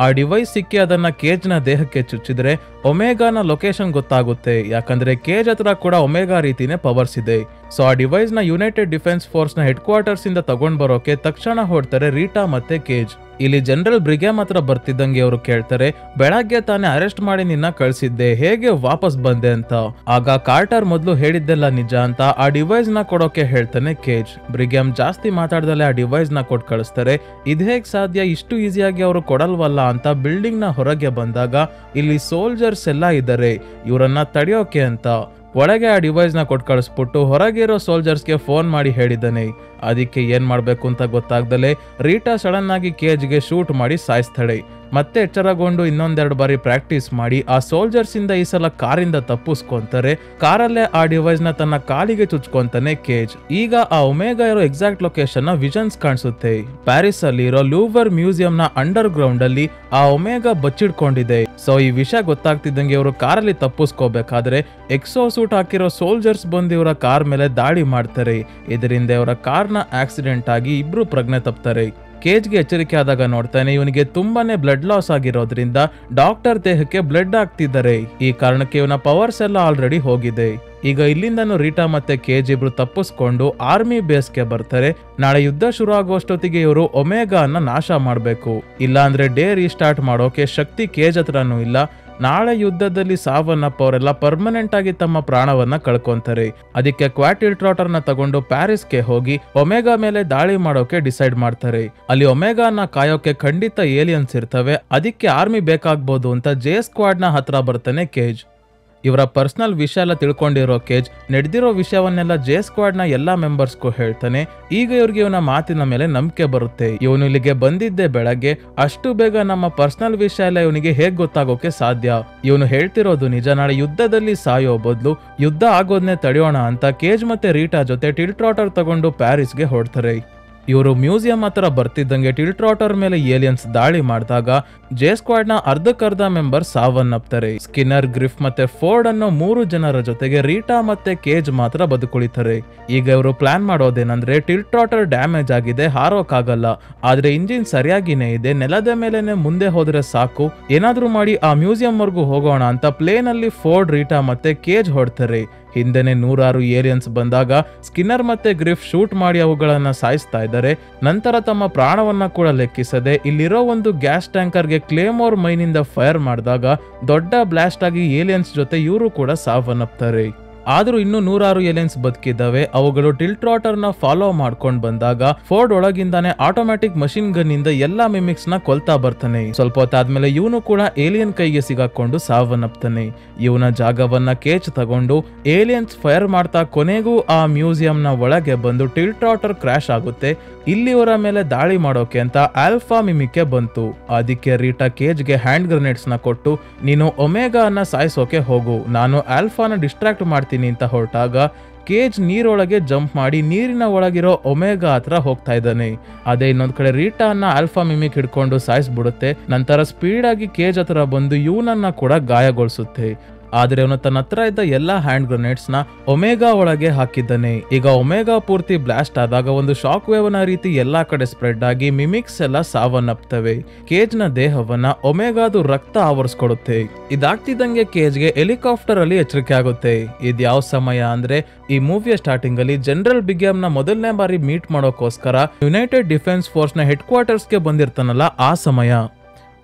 ಆ ಡಿವೈಸ್ ಸಿಕ್ಕಿ ಅದನ್ನ ಕೇಜ್ ನ ದೇಹಕ್ಕೆ ಚುಚ್ಚಿದ್ರೆ ಒಮೆಗಾನ ಲೊಕೇಶನ್ ಗೊತ್ತಾಗುತ್ತೆ. ಯಾಕಂದ್ರೆ ಕೇಜ್ ಹತ್ರ ಕೂಡ ಒಮೆಗಾ ರೀತಿನೇ ಪವರ್ಸ್ ಇದೆ. ಸೊ ಆ ಡಿವೈಸ್ ನ ಯುನೈಟೆಡ್ ಡಿಫೆನ್ಸ್ ಫೋರ್ಸ್ ನ ಹೆಡ್ ಕ್ವಾರ್ಟರ್ಸ್ ಇಂದ ತಗೊಂಡ್ ಬರೋಕೆ ತಕ್ಷಣ ಹೊಡ್ತಾರೆ ರೀಟಾ ಮತ್ತೆ ಕೇಜ್. ಇಲ್ಲಿ ಜನರಲ್ ಬ್ರಿಗ್ಯಾಮ್ ಹತ್ರ ಬರ್ತಿದ್ದಂಗೆ ಅವರು ಕೇಳ್ತಾರೆ, ಬೆಳಗ್ಗೆ ತಾನೇ ಅರೆಸ್ಟ್ ಮಾಡಿ ನಿನ್ನ ಕಳ್ಸಿದ್ದೆ, ಹೇಗೆ ವಾಪಸ್ ಬಂದೆ ಅಂತ. ಆಗ ಕಾರ್ಟರ್ ಮೊದಲು ಹೇಳಿದ್ದೆಲ್ಲ ನಿಜ ಅಂತ ಆ ಡಿವೈಸ್ ನ ಕೊಡೋಕೆ ಹೇಳ್ತಾನೆ ಕೇಜ್. ಬ್ರಿಗ್ಯಾಮ್ ಜಾಸ್ತಿ ಮಾತಾಡ್ದಲ್ಲೇ ಆ ಡಿವೈಸ್ ನ ಕೊಟ್ಟು ಕಳಿಸ್ತಾರೆ. ಇದ್ ಹೇಗ್ ಸಾಧ್ಯ, ಇಷ್ಟು ಈಸಿಯಾಗಿ ಅವರು ಕೊಡಲ್ವಲ್ಲ ಅಂತ ಬಿಲ್ಡಿಂಗ್ ನ ಹೊರಗೆ ಬಂದಾಗ ಇಲ್ಲಿ ಸೋಲ್ಜರ್ಸ್ ಎಲ್ಲ ಇದ್ದಾರೆ, ಇವರನ್ನ ತಡೆಯೋಕೆ ಅಂತ. ಒಳಗೆ ಆ ಡಿವೈಸ್ ನ ಕೊಟ್ಟು ಕಳಿಸ್ಬಿಟ್ಟು ಹೊರಗಿರೋ ಸೋಲ್ಜರ್ಸ್ಗೆ ಫೋನ್ ಮಾಡಿ ಹೇಳಿದ್ದಾನೆ. ಅದಕ್ಕೆ ಏನ್ ಮಾಡ್ಬೇಕು ಅಂತ ಗೊತ್ತಾಗ್ದಲೆ ರೀಟಾ ಸಡನ್ ಆಗಿ ಕೇಜ್ಗೆ ಶೂಟ್ ಮಾಡಿ ಸಾಯಿಸ್ತಾಳೆ. ಮತ್ತೆ ಎಚ್ಚರಗೊಂಡು ಇನ್ನೊಂದೆರಡು ಬಾರಿ ಪ್ರಾಕ್ಟೀಸ್ ಮಾಡಿ ಆ ಸೋಲ್ಜರ್ಸ್ ಇಂದ ಈ ಸಲ ಕಾರಿಂದ ತಪ್ಪಿಸ್ಕೊಂತಾರೆ. ಕಾರಲ್ಲೇ ಆ ಡಿವೈಸ್ ನ ತನ್ನ ಕಾಲಿಗೆ ಚುಚ್ಕೊಂತಾನೆ ಕೇಜ್. ಈಗ ಆ ಒಮೆಗಾ ಇರೋ ಎಕ್ಸಾಕ್ಟ್ ಲೊಕೇಶನ್ ನ ವಿಷನ್ಸ್ ಕಾಣಿಸುತ್ತೆ. ಪ್ಯಾರಿಸ್ ಅಲ್ಲಿ ಇರೋ ಲೂವರ್ ಮ್ಯೂಸಿಯಂ ನ ಅಂಡರ್ ಗ್ರೌಂಡ್ ಅಲ್ಲಿ ಆ ಒಮೆಗಾ ಬಚ್ಚಿಡ್ಕೊಂಡಿದೆ. ಸೊ ಈ ವಿಷಯ ಗೊತ್ತಾಗ್ತಿದ್ದಂಗೆ ಇವರು ಕಾರಲ್ಲಿ ತಪ್ಪಿಸ್ಕೋಬೇಕಾದ್ರೆ ಎಕ್ಸೋ ಸೂಟ್ ಹಾಕಿರೋ ಸೋಲ್ಜರ್ಸ್ ಬಂದು ಇವರ ಕಾರ್ ಮೇಲೆ ದಾಳಿ ಮಾಡ್ತಾರೆ. ಇದರಿಂದ ಇವರ ಕಾರ್ನ ಆಕ್ಸಿಡೆಂಟ್ ಆಗಿ ಇಬ್ರು ಪ್ರಜ್ಞೆ ತಪ್ತಾರೆ. ಕೇಜ್ಗೆ ಎಚ್ಚರಿಕೆ ಆದಾಗ ನೋಡ್ತಾನೆ ಇವನಿಗೆ ತುಂಬಾನೇ ಬ್ಲಡ್ ಲಾಸ್ ಆಗಿರೋದ್ರಿಂದ ಡಾಕ್ಟರ್ ದೇಹಕ್ಕೆ ಬ್ಲಡ್ ಆಗ್ತಿದ್ದಾರೆ. ಈ ಕಾರಣಕ್ಕೆ ಇವನ ಪವರ್ಸ್ ಎಲ್ಲ ಆಲ್ರೆಡಿ ಹೋಗಿದೆ. ಈಗ ಇಲ್ಲಿಂದನೂ ರೀಟಾ ಮತ್ತೆ ಕೇಜ್ ಇಬ್ರು ತಪ್ಪಿಸ್ಕೊಂಡು ಆರ್ಮಿ ಬೇಸ್ಗೆ ಬರ್ತಾರೆ. ನಾಳೆ ಯುದ್ಧ ಶುರು ಆಗುವಷ್ಟೊತ್ತಿಗೆ ಇವರು ಒಮೆಗಾ ಅನ್ನ ನಾಶ ಮಾಡ್ಬೇಕು, ಇಲ್ಲ ಅಂದ್ರೆ ಡೇ ರೀಸ್ಟಾರ್ಟ್ ಮಾಡೋಕೆ ಶಕ್ತಿ ಕೇಜ್ ಹತ್ರನೂ ಇಲ್ಲ. ನಾಳೆ ಯುದ್ಧದಲ್ಲಿ ಸಾವನ್ನಪ್ಪವರೆಲ್ಲ ಪರ್ಮನೆಂಟ್ ಆಗಿ ತಮ್ಮ ಪ್ರಾಣವನ್ನ ಕಳ್ಕೊಂತಾರೆ. ಅದಕ್ಕೆ ಕ್ವಾಟಿಲ್ಟ್ರಾಟರ್ ನ ತಗೊಂಡು ಪ್ಯಾರಿಸ್ಗೆ ಹೋಗಿ ಒಮೆಗಾ ಮೇಲೆ ದಾಳಿ ಮಾಡೋಕೆ ಡಿಸೈಡ್ ಮಾಡ್ತಾರೆ. ಅಲ್ಲಿ ಒಮೆಗಾನ ಕಾಯೋಕೆ ಖಂಡಿತ ಏಲಿಯನ್ಸ್ ಇರ್ತವೆ, ಅದಕ್ಕೆ ಆರ್ಮಿ ಬೇಕಾಗ್ಬೋದು ಅಂತ ಜೆ ಸ್ಕ್ವಾಡ್ ನ ಹತ್ರ ಬರ್ತಾನೆ ಕೇಜ್. ಇವರ ಪರ್ಸನಲ್ ವಿಷಯ ಎಲ್ಲ ತಿಳ್ಕೊಂಡಿರೋ ಕೇಜ್ ನಡೆದಿರೋ ವಿಷಯವನ್ನೆಲ್ಲ ಜೆ ಸ್ಕ್ವಾಡ್ ನ ಎಲ್ಲಾ ಮೆಂಬರ್ಸ್ಗೂ ಹೇಳ್ತಾನೆ. ಈಗ ಇವ್ರಿಗೆ ಇವನ ಮಾತಿನ ಮೇಲೆ ನಂಬಿಕೆ ಬರುತ್ತೆ. ಇವನು ಇಲ್ಲಿಗೆ ಬಂದಿದ್ದೆ ಬೆಳಗ್ಗೆ, ಅಷ್ಟು ಬೇಗ ನಮ್ಮ ಪರ್ಸನಲ್ ವಿಷಯ ಎಲ್ಲ ಇವನಿಗೆ ಹೇಗ್ ಗೊತ್ತಾಗೋಕೆ ಸಾಧ್ಯ? ಇವನು ಹೇಳ್ತಿರೋದು ನಿಜ. ನಾಳೆ ಯುದ್ಧದಲ್ಲಿ ಸಾಯೋ ಬದಲು ಯುದ್ಧ ಆಗೋದ್ನೇ ತಡೆಯೋಣ ಅಂತ ಕೇಜ್ ಮತ್ತೆ ರೀಟಾ ಜೊತೆ ಟಿಲ್ಟ್ರಾಟರ್ ತಗೊಂಡು ಪ್ಯಾರಿಸ್ಗೆ ಹೊರಡ್ತಾರೆ. ಇವರು ಮ್ಯೂಸಿಯಂ ಹತ್ರ ಬರ್ತಿದ್ದಂಗೆ ಟಿಲ್ಟ್ರಾಟರ್ ಮೇಲೆ ಏಲಿಯನ್ಸ್ ದಾಳಿ ಮಾಡಿದಾಗ ಜೆ ಸ್ಕ್ವಾಡ್ ನ ಅರ್ಧಕ್ಕರ್ಧ ಮೆಂಬರ್ ಸಾವನ್ನಪ್ತಾರೆ. ಸ್ಕಿನ್ನರ್, ಗ್ರಿಫ್ ಮತ್ತೆ ಫೋರ್ಡ್ ಅನ್ನೋ 3 ಜನರ ಜೊತೆಗೆ ರೀಟಾ ಮತ್ತೆ ಕೇಜ್ ಮಾತ್ರ ಬದುಕುಳಿತಾರೆ. ಈಗ ಇವರು ಪ್ಲಾನ್ ಮಾಡೋದೇನಂದ್ರೆ ಟಿಲ್ಟ್ರಾಟರ್ ಡ್ಯಾಮೇಜ್ ಆಗಿದೆ, ಹಾರೋಕ್ಕಾಗಲ್ಲ, ಆದ್ರೆ ಇಂಜಿನ್ ಸರಿಯಾಗಿನೇ ಇದೆ, ನೆಲದ ಮೇಲೆನೆ ಮುಂದೆ ಹೋದ್ರೆ ಸಾಕು, ಏನಾದ್ರೂ ಮಾಡಿ ಆ ಮ್ಯೂಸಿಯಂ ವರ್ಗೂ ಹೋಗೋಣ ಅಂತ ಪ್ಲೇನ್ ಅಲ್ಲಿ ಫೋರ್ಡ್, ರೀಟಾ ಮತ್ತೆ ಕೇಜ್ ಹೊಡ್ತಾರೆ. ಹಿಂದೆನೆ 100 ಏಲಿಯನ್ಸ್ ಬಂದಾಗ ಸ್ಕಿನ್ನರ್ ಮತ್ತೆ ಗ್ರಿಫ್ ಶೂಟ್ ಮಾಡಿ ಅವುಗಳನ್ನ ಸಾಯಿಸ್ತಾ ಇದ್ದಾರೆ. ನಂತರ ತಮ್ಮ ಪ್ರಾಣವನ್ನ ಕೂಡ ಲೆಕ್ಕಿಸದೆ ಇಲ್ಲಿರೋ ಒಂದು ಗ್ಯಾಸ್ ಟ್ಯಾಂಕರ್ಗೆ ಕ್ಲೇಮೋರ್ ಮೈನಿಂದ ಫೈರ್ ಮಾಡಿದಾಗ ದೊಡ್ಡ ಬ್ಲಾಸ್ಟ್ ಆಗಿ ಏಲಿಯನ್ಸ್ ಜೊತೆ ಇವರು ಕೂಡ ಸಾವನ್ನಪ್ತಾರೆ. ಆದ್ರೂ ಇನ್ನೂ 106 ಏಲಿಯನ್ಸ್ ಬದುಕಿದ್ದಾವೆ. ಅವುಗಳು ಟಿಲ್ಟ್ರಾಟರ್ ನ ಫಾಲೋ ಮಾಡ್ಕೊಂಡ್ ಬಂದಾಗ ಫೋರ್ಡ್ ಒಳಗಿಂದಾನೆ ಆಟೋಮ್ಯಾಟಿಕ್ ಮಷಿನ್ ಗನ್ ಇಂದ ಎಲ್ಲಾ ಮಿಮಿಕ್ಸ್ ನ ಕೊಲ್ತಾ ಬರ್ತಾನೆ. ಸ್ವಲ್ಪ ಹೊತ್ತಾದ್ಮೇಲೆ ಇವನು ಕೂಡ ಏಲಿಯನ್ ಕೈಗೆ ಸಿಗಾಕೊಂಡು ಸಾವನ್ನಪ್ತಾನೆ. ಇವನ ಜಾಗವನ್ನ ಕೇಜ್ ತಗೊಂಡು ಏಲಿಯನ್ಸ್ ಫೈರ್ ಮಾಡ್ತಾ ಕೊನೆಗೂ ಆ ಮ್ಯೂಸಿಯಂ ನ ಒಳಗೆ ಬಂದು ಟಿಲ್ಟ್ರಾಟರ್ ಕ್ರಾಶ್ ಆಗುತ್ತೆ. ಇಲ್ಲಿಯವರ ಮೇಲೆ ದಾಳಿ ಮಾಡೋಕೆ ಅಂತ ಆಲ್ಫಾ ಮಿಮಿಕ್ ಬಂತು. ಅದಕ್ಕೆ ರೀಟಾ ಕೇಜ್ಗೆ ಹ್ಯಾಂಡ್ ಗ್ರೆನೇಡ್ಸ್ ನ ಕೊಟ್ಟು ನೀನು ಒಮೆಗಾ ಅನ್ನ ಸಾಯಿಸೋಕೆ ಹೋಗು, ನಾನು ಆಲ್ಫಾನ ಡಿಸ್ಟ್ರಾಕ್ಟ್ ಮಾಡ್ತೀನಿ ಅಂತ ಹೊರಟಾಗ ಕೇಜ್ ನೀರೊಳಗೆ ಜಂಪ್ ಮಾಡಿ ನೀರಿನ ಒಳಗಿರೋ ಒಮೆಗಾ ಹತ್ರ ಹೋಗ್ತಾ ಇದ್ದಾನೆ. ಅದೇ ಇನ್ನೊಂದ್ ಕಡೆ ರೀಟಾ ಅನ್ನ ಆಲ್ಫಾ ಮಿಮಿಕ್ ಹಿಡ್ಕೊಂಡು ಸಾಯಿಸ್ಬಿಡುತ್ತೆ. ನಂತರ ಸ್ಪೀಡ್ ಆಗಿ ಕೇಜ್ ಹತ್ರ ಬಂದು ಇವನನ್ನ ಕೂಡ ಗಾಯಗೊಳಿಸುತ್ತೆ. ಆದ್ರೆ ಅವನು ತನ್ನ ಹತ್ರ ಇದ್ದ ಎಲ್ಲಾ ಹ್ಯಾಂಡ್ ಗ್ರೆನೇಡ್ಸ್ ನ ಒಮೆಗಾ ಒಳಗೆ ಹಾಕಿದ್ದಾನೆ. ಈಗ ಒಮೆಗಾ ಪೂರ್ತಿ ಬ್ಲಾಸ್ಟ್ ಆದಾಗ ಒಂದು ಶಾಕ್ ವೇವ್ ನ ರೀತಿ ಎಲ್ಲಾ ಕಡೆ ಸ್ಪ್ರೆಡ್ ಆಗಿ ಮಿಮಿಕ್ಸ್ ಎಲ್ಲ ಸಾವನ್ನಪ್ತವೆ. ಕೇಜ್ ನ ದೇಹವನ್ನ ಒಮೆಗಾದು ರಕ್ತ ಆವರಿಸ್ಕೊಡುತ್ತೆ. ಇದಾಗ್ತಿದ್ದಂಗೆ ಕೇಜ್ಗೆ ಹೆಲಿಕಾಪ್ಟರ್ ಅಲ್ಲಿ ಎಚ್ಚರಿಕೆ ಆಗುತ್ತೆ. ಇದ್ ಯಾವ ಸಮಯ ಅಂದ್ರೆ ಈ ಮೂವಿಯ ಸ್ಟಾರ್ಟಿಂಗ್ ಅಲ್ಲಿ ಜನರಲ್ ಬಿಗ್ಯಾಮ್ ನ ಮೊದಲನೇ ಬಾರಿ ಮೀಟ್ ಮಾಡೋಕೋಸ್ಕರ ಯುನೈಟೆಡ್ ಡಿಫೆನ್ಸ್ ಫೋರ್ಸ್ ನ ಹೆಡ್ ಕ್ವಾರ್ಟರ್ಸ್ ಗೆ ಬಂದಿರ್ತಾನಲ್ಲ ಆ ಸಮಯ.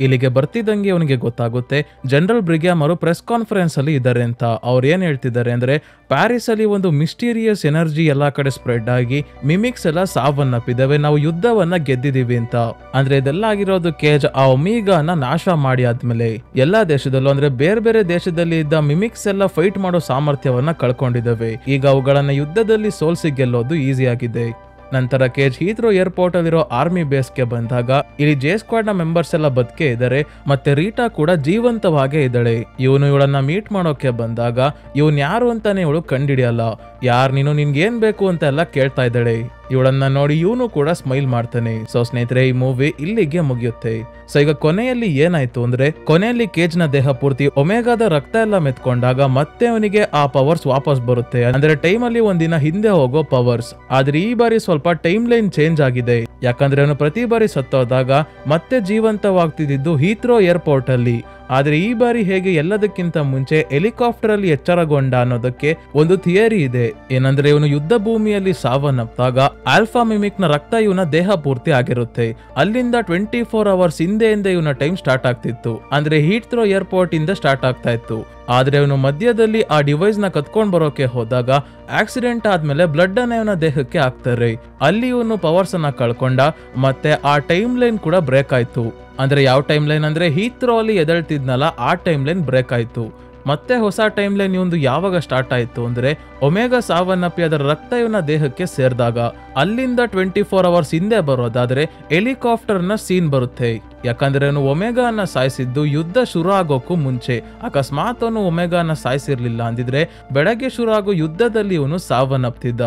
ಇಲ್ಲಿಗೆ ಬರ್ತಿದ್ದಂಗೆ ಅವನಿಗೆ ಗೊತ್ತಾಗುತ್ತೆ ಜನರಲ್ ಬ್ರಿಗ್ಯಾಮ್ ಅವರು ಪ್ರೆಸ್ ಕಾನ್ಫರೆನ್ಸ್ ಅಲ್ಲಿ ಇದ್ದಾರೆ ಅಂತ. ಅವ್ರು ಏನ್ ಹೇಳ್ತಿದ್ದಾರೆ ಅಂದ್ರೆ ಪ್ಯಾರಿಸ್ ಅಲ್ಲಿ ಒಂದು ಮಿಸ್ಟೀರಿಯಸ್ ಎನರ್ಜಿ ಎಲ್ಲಾ ಕಡೆ ಸ್ಪ್ರೆಡ್ ಆಗಿ ಮಿಮಿಕ್ಸ್ ಎಲ್ಲ ಸಾವನ್ನಪ್ಪಿದಾವೆ, ನಾವು ಯುದ್ಧವನ್ನ ಗೆದ್ದಿದೀವಿ ಅಂತ. ಅಂದ್ರೆ ಇದೆಲ್ಲ ಆಗಿರೋದು ಕೇಜ್ ಆ ಒಮೆಗಾನ ನಾಶ ಮಾಡಿ ಆದ್ಮೇಲೆ. ಎಲ್ಲಾ ದೇಶದಲ್ಲೂ ಅಂದ್ರೆ ಬೇರೆ ಬೇರೆ ದೇಶದಲ್ಲಿ ಇದ್ದ ಮಿಮಿಕ್ಸ್ ಎಲ್ಲ ಫೈಟ್ ಮಾಡೋ ಸಾಮರ್ಥ್ಯವನ್ನ ಕಳ್ಕೊಂಡಿದ್ದಾವೆ. ಈಗ ಅವುಗಳನ್ನ ಯುದ್ಧದಲ್ಲಿ ಸೋಲ್ಸಿ ಗೆಲ್ಲೋದು ಈಸಿ ಆಗಿದೆ. ನಂತರ ಕೇಜ್ ಹೀಥ್ರೋ ಏರ್ಪೋರ್ಟ್ ಅಲ್ಲಿರೋ ಆರ್ಮಿ ಬೇಸ್ಗೆ ಬಂದಾಗ ಇಲ್ಲಿ ಜೆ ಸ್ಕ್ವಾಡ್ ನ ಮೆಂಬರ್ಸ್ ಎಲ್ಲ ಬದುಕೆ ಇದ್ದಾರೆ, ಮತ್ತೆ ರೀಟಾ ಕೂಡ ಜೀವಂತವಾಗೇ ಇದ್ದಾಳೆ. ಇವನು ಇವಳನ್ನ ಮೀಟ್ ಮಾಡೋಕೆ ಬಂದಾಗ ಇವನ್ ಯಾರು ಅಂತಾನೆ ಇವಳು ಕಂಡಿಡಿಯಲ್ಲ. ಯಾರ್ ನೀನು, ನಿನ್ಗೆ ಏನ್ ಬೇಕು ಅಂತ ಎಲ್ಲ ಕೇಳ್ತಾ ಇದ್ದಾಳೆ. ಇವಳನ್ನ ನೋಡಿ ಇವನು ಕೂಡ ಸ್ಮೈಲ್ ಮಾಡ್ತಾನೆ. ಸೊ ಸ್ನೇಹಿತರೆ, ಈ ಮೂವಿ ಇಲ್ಲಿಗೆ ಮುಗಿಯುತ್ತೆ. ಸೊ ಈಗ ಕೊನೆಯಲ್ಲಿ ಏನಾಯ್ತು ಅಂದ್ರೆ ಕೊನೆಯಲ್ಲಿ ಕೇಜ್ ನ ದೇಹ ಪೂರ್ತಿ ಒಮೆಗಾದ ರಕ್ತ ಎಲ್ಲ ಮೆತ್ಕೊಂಡಾಗ ಮತ್ತೆ ಅವನಿಗೆ ಆ ಪವರ್ಸ್ ವಾಪಸ್ ಬರುತ್ತೆ. ಅಂದ್ರೆ ಟೈಮ್ ಅಲ್ಲಿ ಒಂದಿನ ಹಿಂದೆ ಹೋಗೋ ಪವರ್ಸ್. ಆದ್ರೆ ಈ ಬಾರಿ ಸ್ವಲ್ಪ ಟೈಮ್ ಲೈನ್ ಚೇಂಜ್ ಆಗಿದೆ. ಯಾಕಂದ್ರೆ ಅವನು ಪ್ರತಿ ಬಾರಿ ಸತ್ತೋದಾಗ ಮತ್ತೆ ಜೀವಂತವಾಗ್ತಿದ್ದು ಹೀಥ್ರೋ ಏರ್ಪೋರ್ಟ್ ಅಲ್ಲಿ. ಆದ್ರೆ ಈ ಬಾರಿ ಹೇಗೆ ಎಲ್ಲದಕ್ಕಿಂತ ಮುಂಚೆ ಹೆಲಿಕಾಪ್ಟರ್ ಅಲ್ಲಿ ಎಚ್ಚರಗೊಂಡ ಅನ್ನೋದಕ್ಕೆ ಒಂದು ಥಿಯರಿ ಇದೆ. ಏನಂದ್ರೆ ಇವನು ಯುದ್ಧ ಭೂಮಿಯಲ್ಲಿ ಸಾವನ್ನಪ್ಪಾಗ ಆಲ್ಫಾ ಮಿಮಿಕ್ ನ ರಕ್ತ ಇವನ ದೇಹ ಪೂರ್ತಿ ಆಗಿರುತ್ತೆ. ಅಲ್ಲಿಂದ 24 ಅವರ್ಸ್ ಹಿಂದೆಯಿಂದ ಇವನ ಟೈಮ್ ಸ್ಟಾರ್ಟ್ ಆಗ್ತಿತ್ತು. ಅಂದ್ರೆ ಹೀಥ್ರೋ ಏರ್ಪೋರ್ಟ್ ಇಂದ ಸ್ಟಾರ್ಟ್ ಆಗ್ತಾ ಇತ್ತು. ಆದ್ರೆ ಅವನು ಮಧ್ಯದಲ್ಲಿ ಆ ಡಿವೈಸ್ ನ ಕತ್ಕೊಂಡ್ ಬರೋಕೆ ಹೋದಾಗ ಆಕ್ಸಿಡೆಂಟ್ ಆದ್ಮೇಲೆ ಬ್ಲಡ್ ಅನ್ನ ಇವನ ದೇಹಕ್ಕೆ ಹಾಕ್ತಾರೆ. ಅಲ್ಲಿ ಇವನು ಪವರ್ಸ್ ಅನ್ನ ಕಳ್ಕೊಂಡ. ಮತ್ತೆ ಆ ಟೈಮ್ ಲೈನ್ ಕೂಡ ಬ್ರೇಕ್ ಆಯ್ತು. ಅಂದ್ರೆ ಯಾವ ಟೈಮ್ ಲೈನ್ ಅಂದ್ರೆ ಹೀಥ್ರೋ ಅಲ್ಲಿ ಎದಳ್ತಿದ್ನಲ್ಲ ಆ ಟೈಮ್ ಲೈನ್ ಬ್ರೇಕ್ ಆಯ್ತು. ಮತ್ತೆ ಹೊಸ ಟೈಮ್ ಲೈನ್ ಇವಂದು ಯಾವಾಗ ಸ್ಟಾರ್ಟ್ ಆಯ್ತು ಅಂದ್ರೆ ಒಮೆಗಾ ಸಾವನ್ನಪ್ಪಿ ಅದರ ರಕ್ತ ಇವನ ದೇಹಕ್ಕೆ ಸೇರಿದಾಗ. ಅಲ್ಲಿಂದ 24 ಅವರ್ಸ್ ಹಿಂದೆ ಬರೋದಾದ್ರೆ ಹೆಲಿಕಾಪ್ಟರ್ ನ ಸೀನ್ ಬರುತ್ತೆ. ಯಾಕಂದ್ರೆ ಅವನು ಒಮೆಗಾನ ಸಾಯಿಸಿದ್ದು ಯುದ್ಧ ಶುರು ಆಗೋಕ್ಕೂ ಮುಂಚೆ. ಅಕಸ್ಮಾತ್ ಅವನು ಒಮೆಗಾನ ಸಾಯಿಸಿರ್ಲಿಲ್ಲ ಅಂದಿದ್ರೆ ಬೆಳಗ್ಗೆ ಶುರು ಆಗೋ ಯುದ್ಧದಲ್ಲಿ ಇವನು ಸಾವನ್ನಪ್ತಿದ್ದ.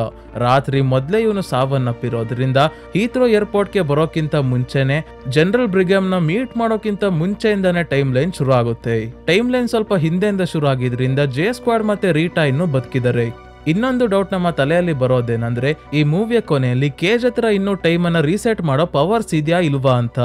ರಾತ್ರಿ ಮೊದ್ಲೇ ಇವನು ಸಾವನ್ನಪ್ಪಿರೋದ್ರಿಂದ ಹೀಥ್ರೋ ಏರ್ಪೋರ್ಟ್ಗೆ ಬರೋಕ್ಕಿಂತ ಮುಂಚೆನೆ ಜನರಲ್ ಬ್ರಿಗ್ಯಾಮ್ ನ ಮೀಟ್ ಮಾಡೋಕ್ಕಿಂತ ಮುಂಚೆಯಿಂದಾನೆ ಟೈಮ್ ಲೈನ್ ಶುರು ಆಗುತ್ತೆ. ಟೈಮ್ ಲೈನ್ ಸ್ವಲ್ಪ ಹಿಂದೆಯಿಂದ ಶುರು ಆಗಿದ್ರಿಂದ ಜೆ ಸ್ಕ್ವಾಡ್ ಮತ್ತೆ ರೀಟಾ ಇನ್ನು ಬದುಕಿದ್ದಾರೆ. ಇನ್ನೊಂದು ಡೌಟ್ ನಮ್ಮ ತಲೆಯಲ್ಲಿ ಬರೋದೇನಂದ್ರೆ ಈ ಮೂವಿಯ ಕೊನೆಯಲ್ಲಿ ಕೇಜ್ ಹತ್ರ ಇನ್ನೂ ಟೈಮ್ ಅನ್ನ ರೀಸೆಟ್ ಮಾಡೋ ಪವರ್ಸ್ ಇದೆಯಾ ಇಲ್ವಾ ಅಂತ.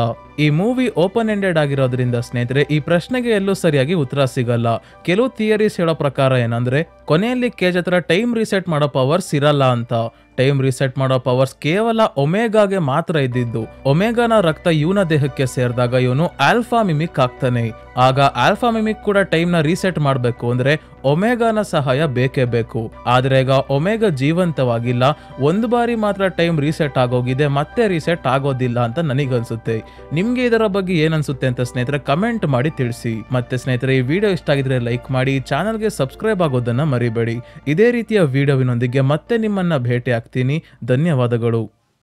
ಈ ಮೂವಿ ಓಪನ್ ಎಂಡೆಡ್ ಆಗಿರೋದ್ರಿಂದ ಸ್ನೇಹಿತರೆ ಈ ಪ್ರಶ್ನೆಗೆ ಎಲ್ಲೂ ಸರಿಯಾಗಿ ಉತ್ತರ ಸಿಗಲ್ಲ. ಕೆಲವು ಥಿಯರೀಸ್ ಹೇಳೋ ಪ್ರಕಾರ ಏನಂದ್ರೆ ಕೊನೆಯಲ್ಲಿ ಕೇಜ್ ಹತ್ರ ಟೈಮ್ ರೀಸೆಟ್ ಮಾಡೋ ಪವರ್ಸ್ ಇರಲ್ಲ ಅಂತ. ಟೈಮ್ ರೀಸೆಟ್ ಮಾಡೋ ಪವರ್ಸ್ ಕೇವಲ ಒಮೆಗಾಗೆ ಮಾತ್ರ ಇದ್ದಿದ್ದು. ಒಮೆಗಾನ ರಕ್ತ ಇವನ ದೇಹಕ್ಕೆ ಸೇರಿದಾಗ ಇವನು ಆಲ್ಫಾ ಮಿಮಿಕ್ ಆಗ್ತಾನೆ. ಆಗ ಆಲ್ಫಾ ಮಿಮಿಕ್ ಕೂಡ ಟೈಮ್ ನ ರೀಸೆಟ್ ಮಾಡ್ಬೇಕು ಅಂದ್ರೆ ಒಮೆಗಾನ ಸಹಾಯ ಬೇಕೇ ಬೇಕು. ಆದ್ರೆ ಈಗ ಒಮೆಗಾ ಜೀವಂತವಾಗಿಲ್ಲ, ಒಂದು ಬಾರಿ ಮಾತ್ರ ಟೈಮ್ ರೀಸೆಟ್ ಆಗೋಗಿದೆ, ಮತ್ತೆ ರೀಸೆಟ್ ಆಗೋದಿಲ್ಲ ಅಂತ ನನಗನ್ಸುತ್ತೆ. ನಿಮ್ಗೆ ಇದರ ಬಗ್ಗೆ ಏನನ್ಸುತ್ತೆ ಅಂತ ಸ್ನೇಹಿತರೆ ಕಮೆಂಟ್ ಮಾಡಿ ತಿಳಿಸಿ. ಮತ್ತೆ ಸ್ನೇಹಿತರೆ ಈ ವಿಡಿಯೋ ಇಷ್ಟ ಆಗಿದ್ರೆ ಲೈಕ್ ಮಾಡಿ, ಚಾನಲ್ಗೆ ಸಬ್ಸ್ಕ್ರೈಬ್ ಆಗೋದನ್ನ ಮರಿಬೇಡಿ. ಇದೇ ರೀತಿಯ ವಿಡಿಯೋವಿನೊಂದಿಗೆ ಮತ್ತೆ ನಿಮ್ಮನ್ನ ಭೇಟಿ ಆಗ್ತೀನಿ. ಧನ್ಯವಾದಗಳು.